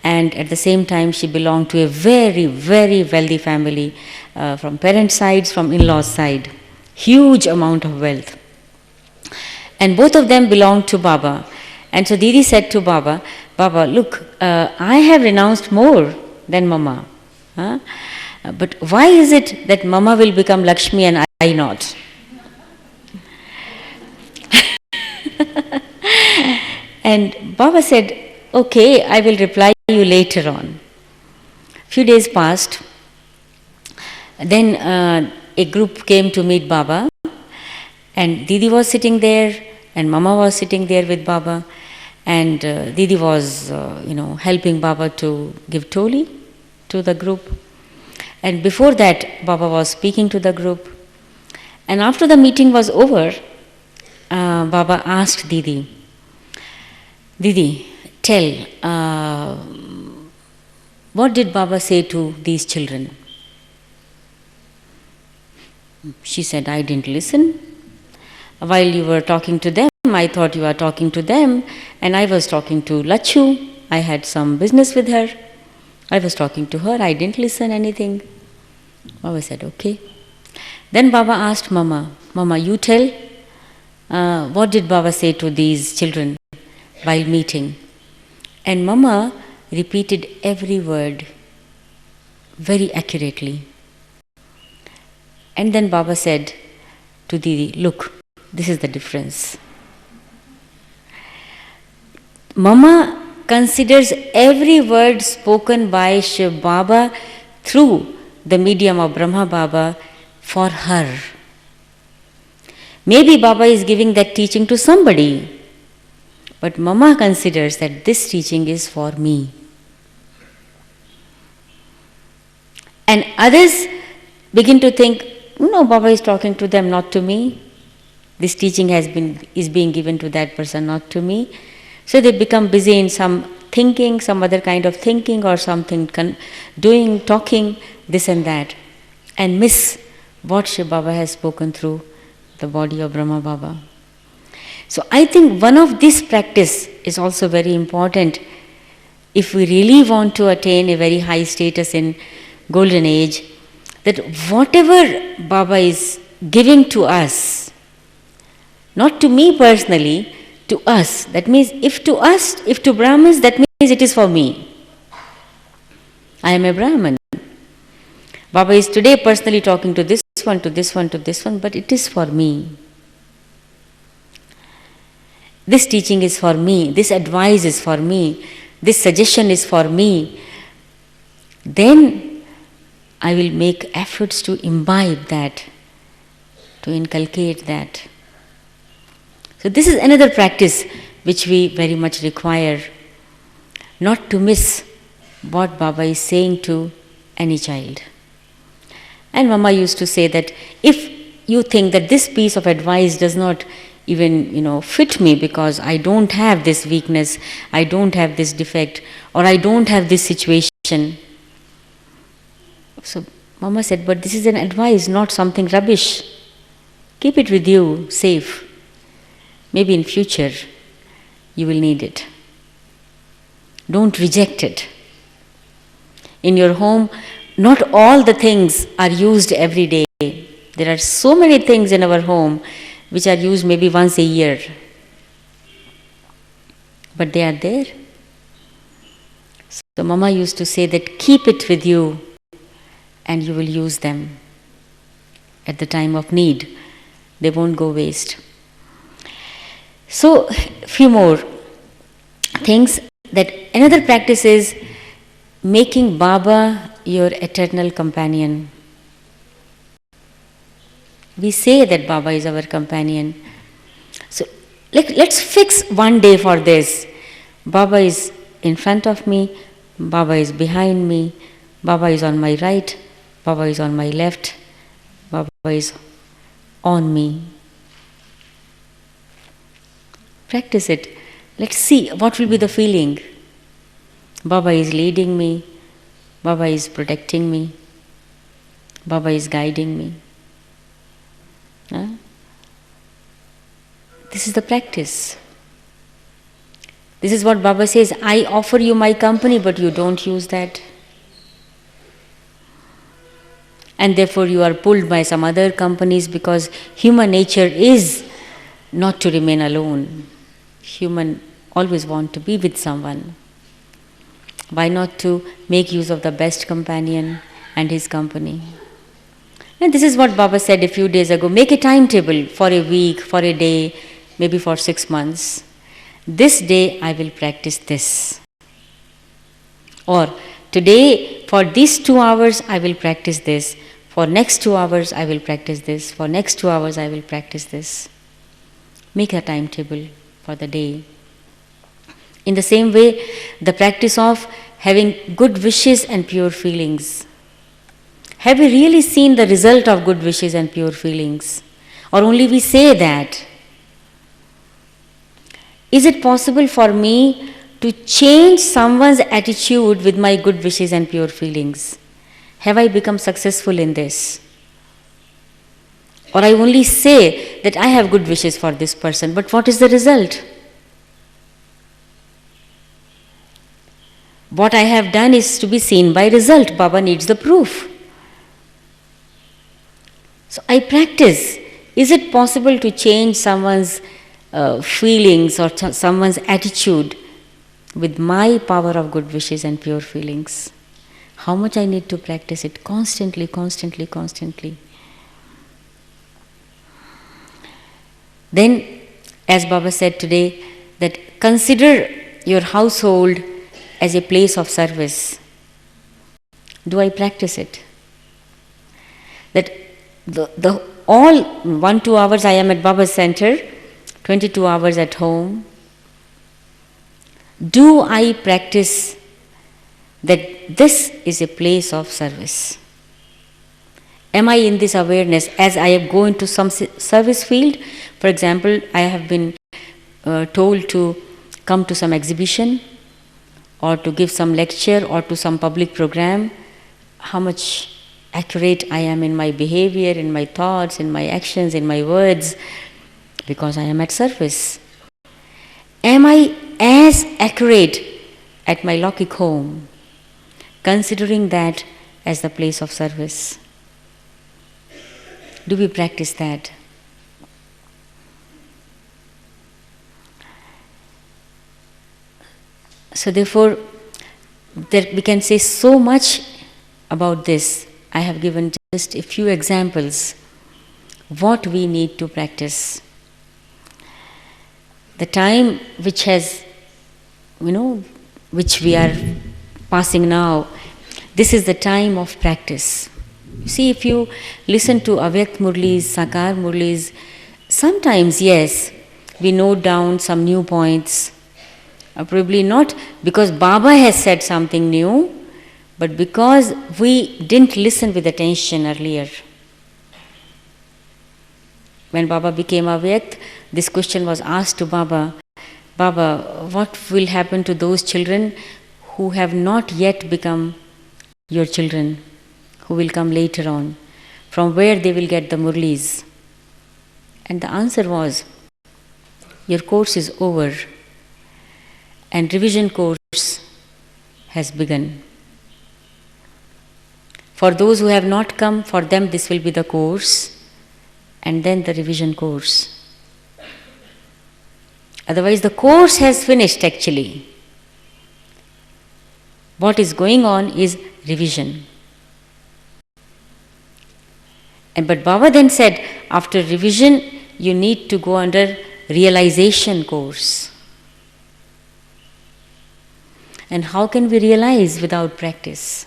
and at the same time she belonged to a very, very wealthy family, from parents' sides, from in-laws' side. Huge amount of wealth. And both of them belonged to Baba. And so Didi said to Baba, Baba, look, I have renounced more than Mama. But why is it that Mama will become Lakshmi and I not? And Baba said, okay, I will reply you later on. Few days passed. Then a group came to meet Baba, and Didi was sitting there, and Mama was sitting there with Baba, and Didi was, helping Baba to give toli to the group. And before that, Baba was speaking to the group. And after the meeting was over, Baba asked Didi, Didi, tell, what did Baba say to these children? She said, I didn't listen. While you were talking to them, I thought you were talking to them, and I was talking to Lachu. I had some business with her. I was talking to her. I didn't listen anything. Baba said, okay. Then Baba asked Mama, Mama, you tell, what did Baba say to these children while meeting? And Mama repeated every word very accurately. And then Baba said to Didi, look, this is the difference. Mama considers every word spoken by Shiv Baba through the medium of Brahma Baba for her. Maybe Baba is giving that teaching to somebody, but Mama considers that this teaching is for me. And others begin to think, no, Baba is talking to them, not to me. This teaching is being given to that person, not to me. So they become busy in some thinking, some other kind of thinking or something, doing, talking, this and that, and miss what Shiv Baba has spoken through the body of Brahma Baba. So I think one of this practice is also very important if we really want to attain a very high status in golden age, that whatever Baba is giving to us, not to me personally, to us, that means if to Brahmins, that means it is for me. I am a Brahman. Baba is today personally talking to this one, to this one, to this one, but it is for me. This teaching is for me, this advice is for me, this suggestion is for me. Then I will make efforts to imbibe that, to inculcate that. So this is another practice which we very much require, not to miss what Baba is saying to any child. And Mama used to say that if you think that this piece of advice does not even fit me because I don't have this weakness, I don't have this defect, or I don't have this situation. So Mama said, but this is an advice, not something rubbish. Keep it with you, safe. Maybe in future you will need it. Don't reject it. In your home, not all the things are used every day. There are so many things in our home which are used maybe once a year. But they are there. So Mama used to say that keep it with you and you will use them at the time of need. They won't go waste. So, few more things. That another practice is making Baba your eternal companion. We say that Baba is our companion. So let's fix one day for this. Baba is in front of me, Baba is behind me, Baba is on my right, Baba is on my left, Baba is on me. Practice it. Let's see what will be the feeling. Baba is leading me, Baba is protecting me, Baba is guiding me. This is the practice. This is what Baba says, I offer you my company, but you don't use that. And therefore you are pulled by some other companies, because human nature is not to remain alone. Human always want to be with someone. Why not to make use of the best companion and his company? And this is what Baba said a few days ago. Make a timetable for a week, for a day, maybe for 6 months. This day I will practice this. Or today for these 2 hours I will practice this. For next 2 hours I will practice this. For next 2 hours I will practice this. Make a timetable for the day. In the same way, the practice of having good wishes and pure feelings. Have we really seen the result of good wishes and pure feelings? Or only we say that? Is it possible for me to change someone's attitude with my good wishes and pure feelings? Have I become successful in this? Or I only say that I have good wishes for this person, but what is the result? What I have done is to be seen by result. Baba needs the proof. So I practice. Is it possible to change someone's feelings or someone's attitude with my power of good wishes and pure feelings? How much I need to practice it constantly, constantly, constantly. Then, as Baba said today, that consider your household as a place of service. Do I practice it? That the all 1-2 hours I am at Baba's center, 22 hours at home. Do I practice that this is a place of service? Am I in this awareness as I go into some service field? For example, I have been told to come to some exhibition or to give some lecture or to some public program. How much accurate I am in my behavior, in my thoughts, in my actions, in my words, because I am at service. Am I as accurate at my Lokik home, considering that as the place of service? Do we practice that? So therefore, we can say so much about this. I have given just a few examples what we need to practice. The time which has, which we are passing now, this is the time of practice. You see, if you listen to Avyakt Murlis, Sakar Murlis, sometimes, yes, we note down some new points. Probably not because Baba has said something new, but because we didn't listen with attention earlier. When Baba became Avyakt, this question was asked to Baba, Baba, what will happen to those children who have not yet become your children, who will come later on? From where they will get the Murlis? And the answer was, your course is over and revision course has begun. For those who have not come, for them this will be the course and then the revision course. Otherwise, the course has finished actually. What is going on is revision. But Baba then said, after revision, you need to go under realization course. And how can we realize without practice?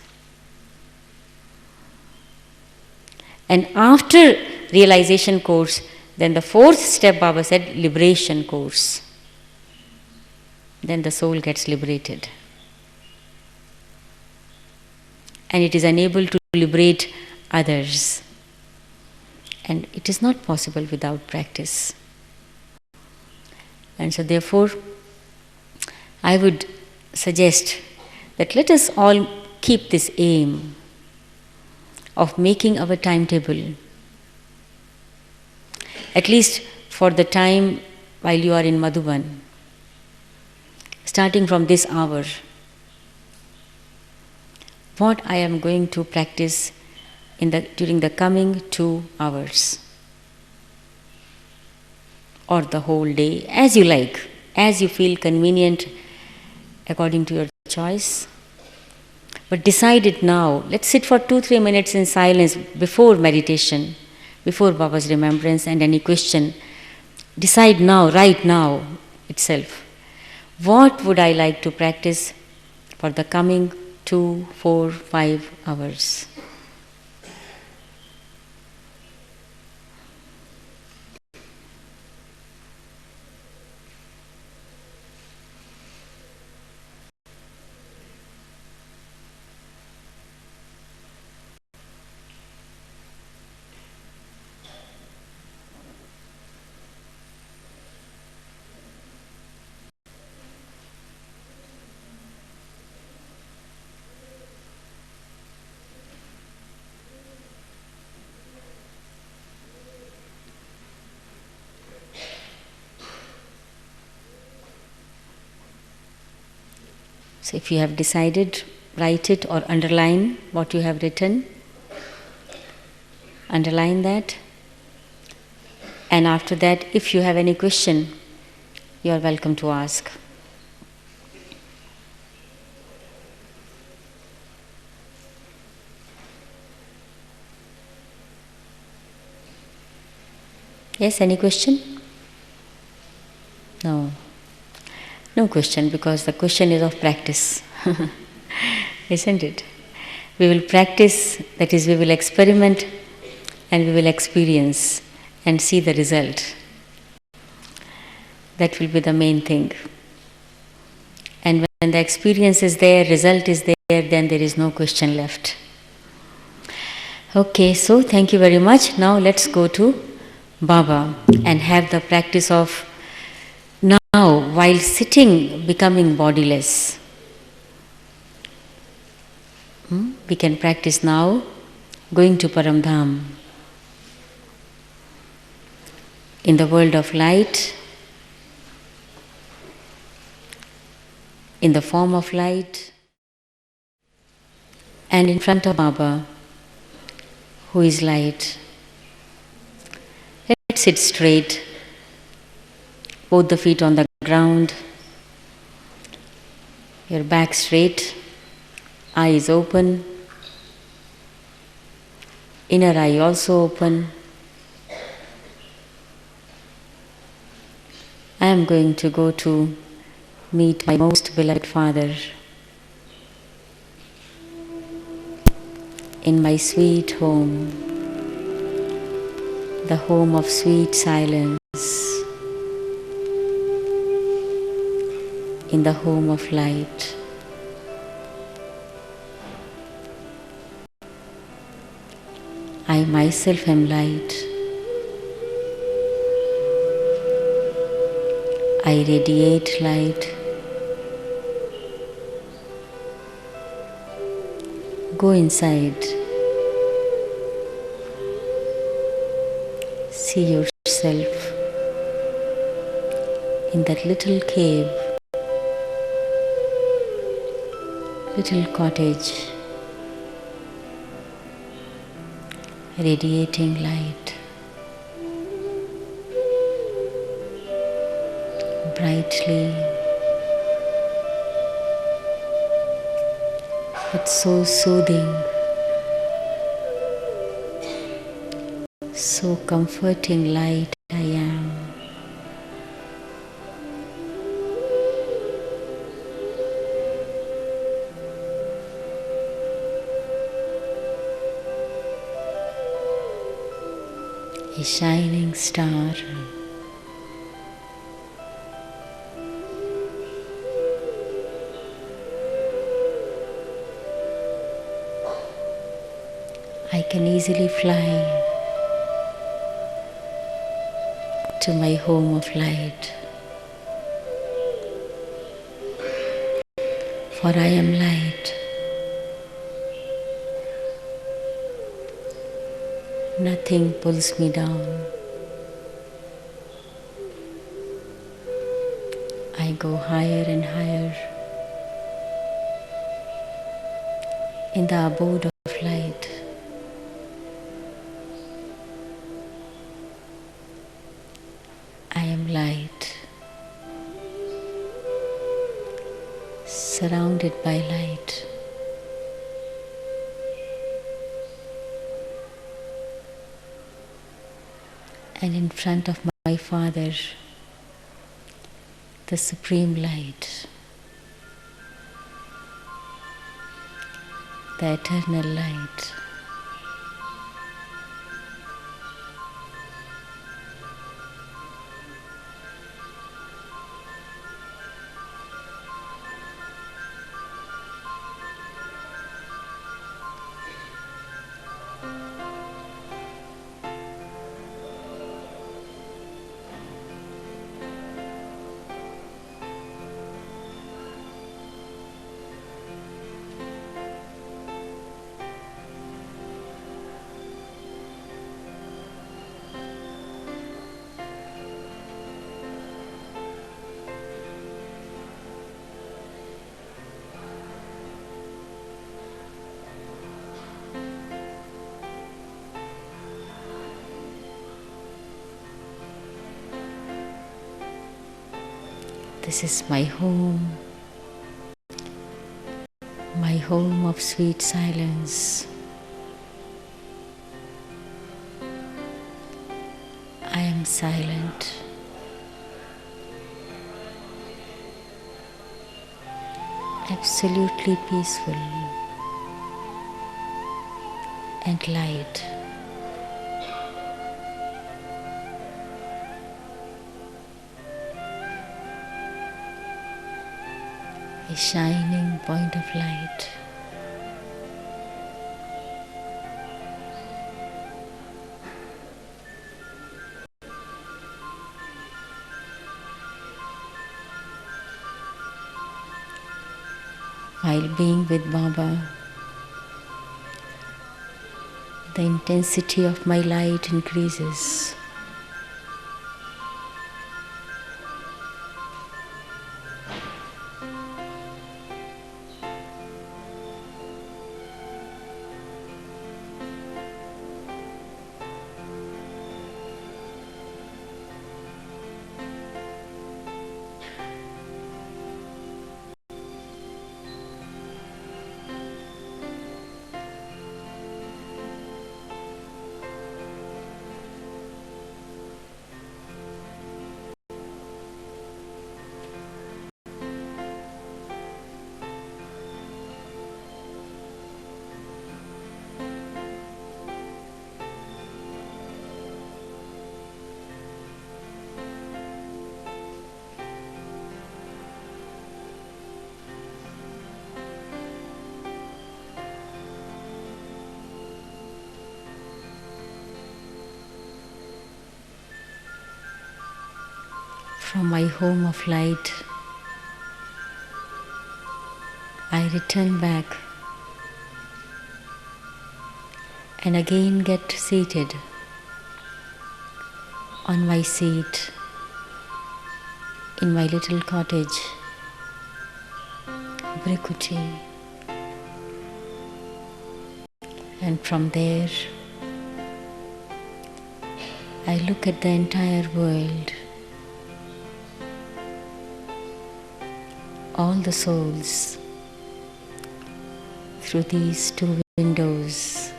And after realization course, then the fourth step, Baba said, liberation course. Then the soul gets liberated. And it is unable to liberate others. And it is not possible without practice. And so therefore, I would suggest that let us all keep this aim of making our timetable, at least for the time while you are in Madhuban, starting from this hour. What I am going to practice during the coming 2 hours or the whole day, as you like, as you feel convenient according to your choice. But decide it now. Let's sit for 2-3 minutes in silence before meditation, before Baba's remembrance and any question. Decide now, right now itself. What would I like to practice for the coming 2, 4, 5 hours? So if you have decided, write it or underline what you have written. Underline that. And after that, if you have any question, you are welcome to ask. Yes, any question? No. No question, because the question is of practice. Isn't it? We will practice, that is, we will experiment and we will experience and see the result. That will be the main thing. And when the experience is there, result is there, then there is no question left. Okay, so thank you very much. Now let's go to Baba and have the practice of now, while sitting, becoming bodiless. We can practice now, going to Paramdham. In the world of light, in the form of light, and in front of Baba, who is light. Let's sit straight, both the feet on the ground, your back straight, eyes open, inner eye also open. I am going to go to meet my most beloved Father in my sweet home, the home of sweet silence, in the home of light. I myself am light. I radiate light. Go inside. See yourself in that little cave, little cottage, radiating light, brightly, but so soothing, so comforting light I am. A shining star. I can easily fly to my home of light, for I am light. Nothing pulls me down. I go higher and higher in the abode of light. I am light, surrounded by light. And in front of my Father, the Supreme Light, the Eternal Light. This is my home of sweet silence. I am silent, absolutely peaceful and light. A shining point of light. While being with Baba, the intensity of my light increases. From my home of light, I return back and again get seated on my seat in my little cottage, Brikuti. And from there, I look at the entire world, all the souls, through these two windows,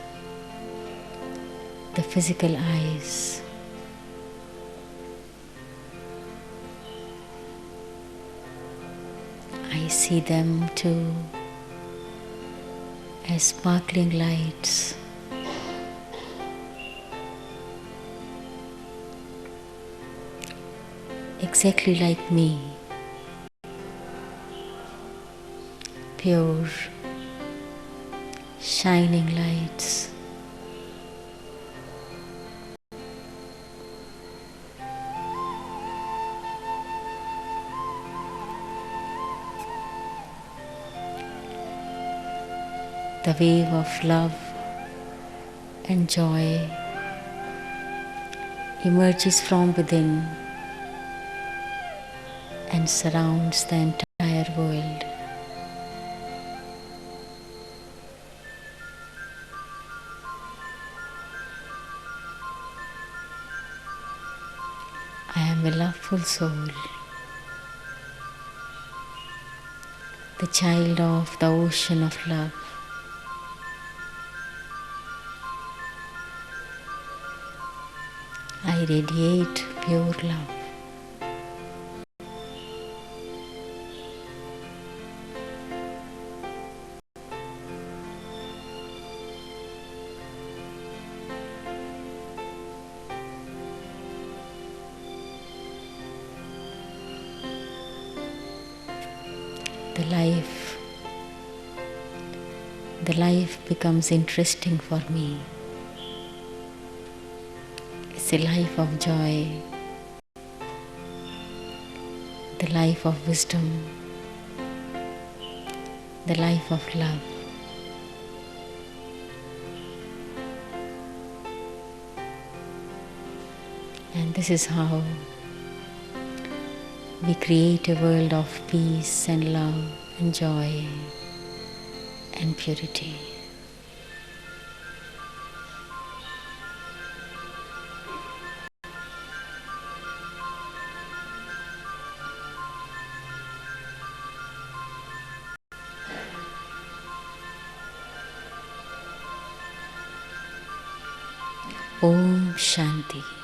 the physical eyes. I see them too as sparkling lights, exactly like me, pure, shining lights. The wave of love and joy emerges from within and surrounds the entire world. I am a loveful soul, the child of the ocean of love. I radiate pure love. The life becomes interesting for me. It's a life of joy, the life of wisdom, the life of love. And this is how we create a world of peace and love and joy and purity. Om Shanti.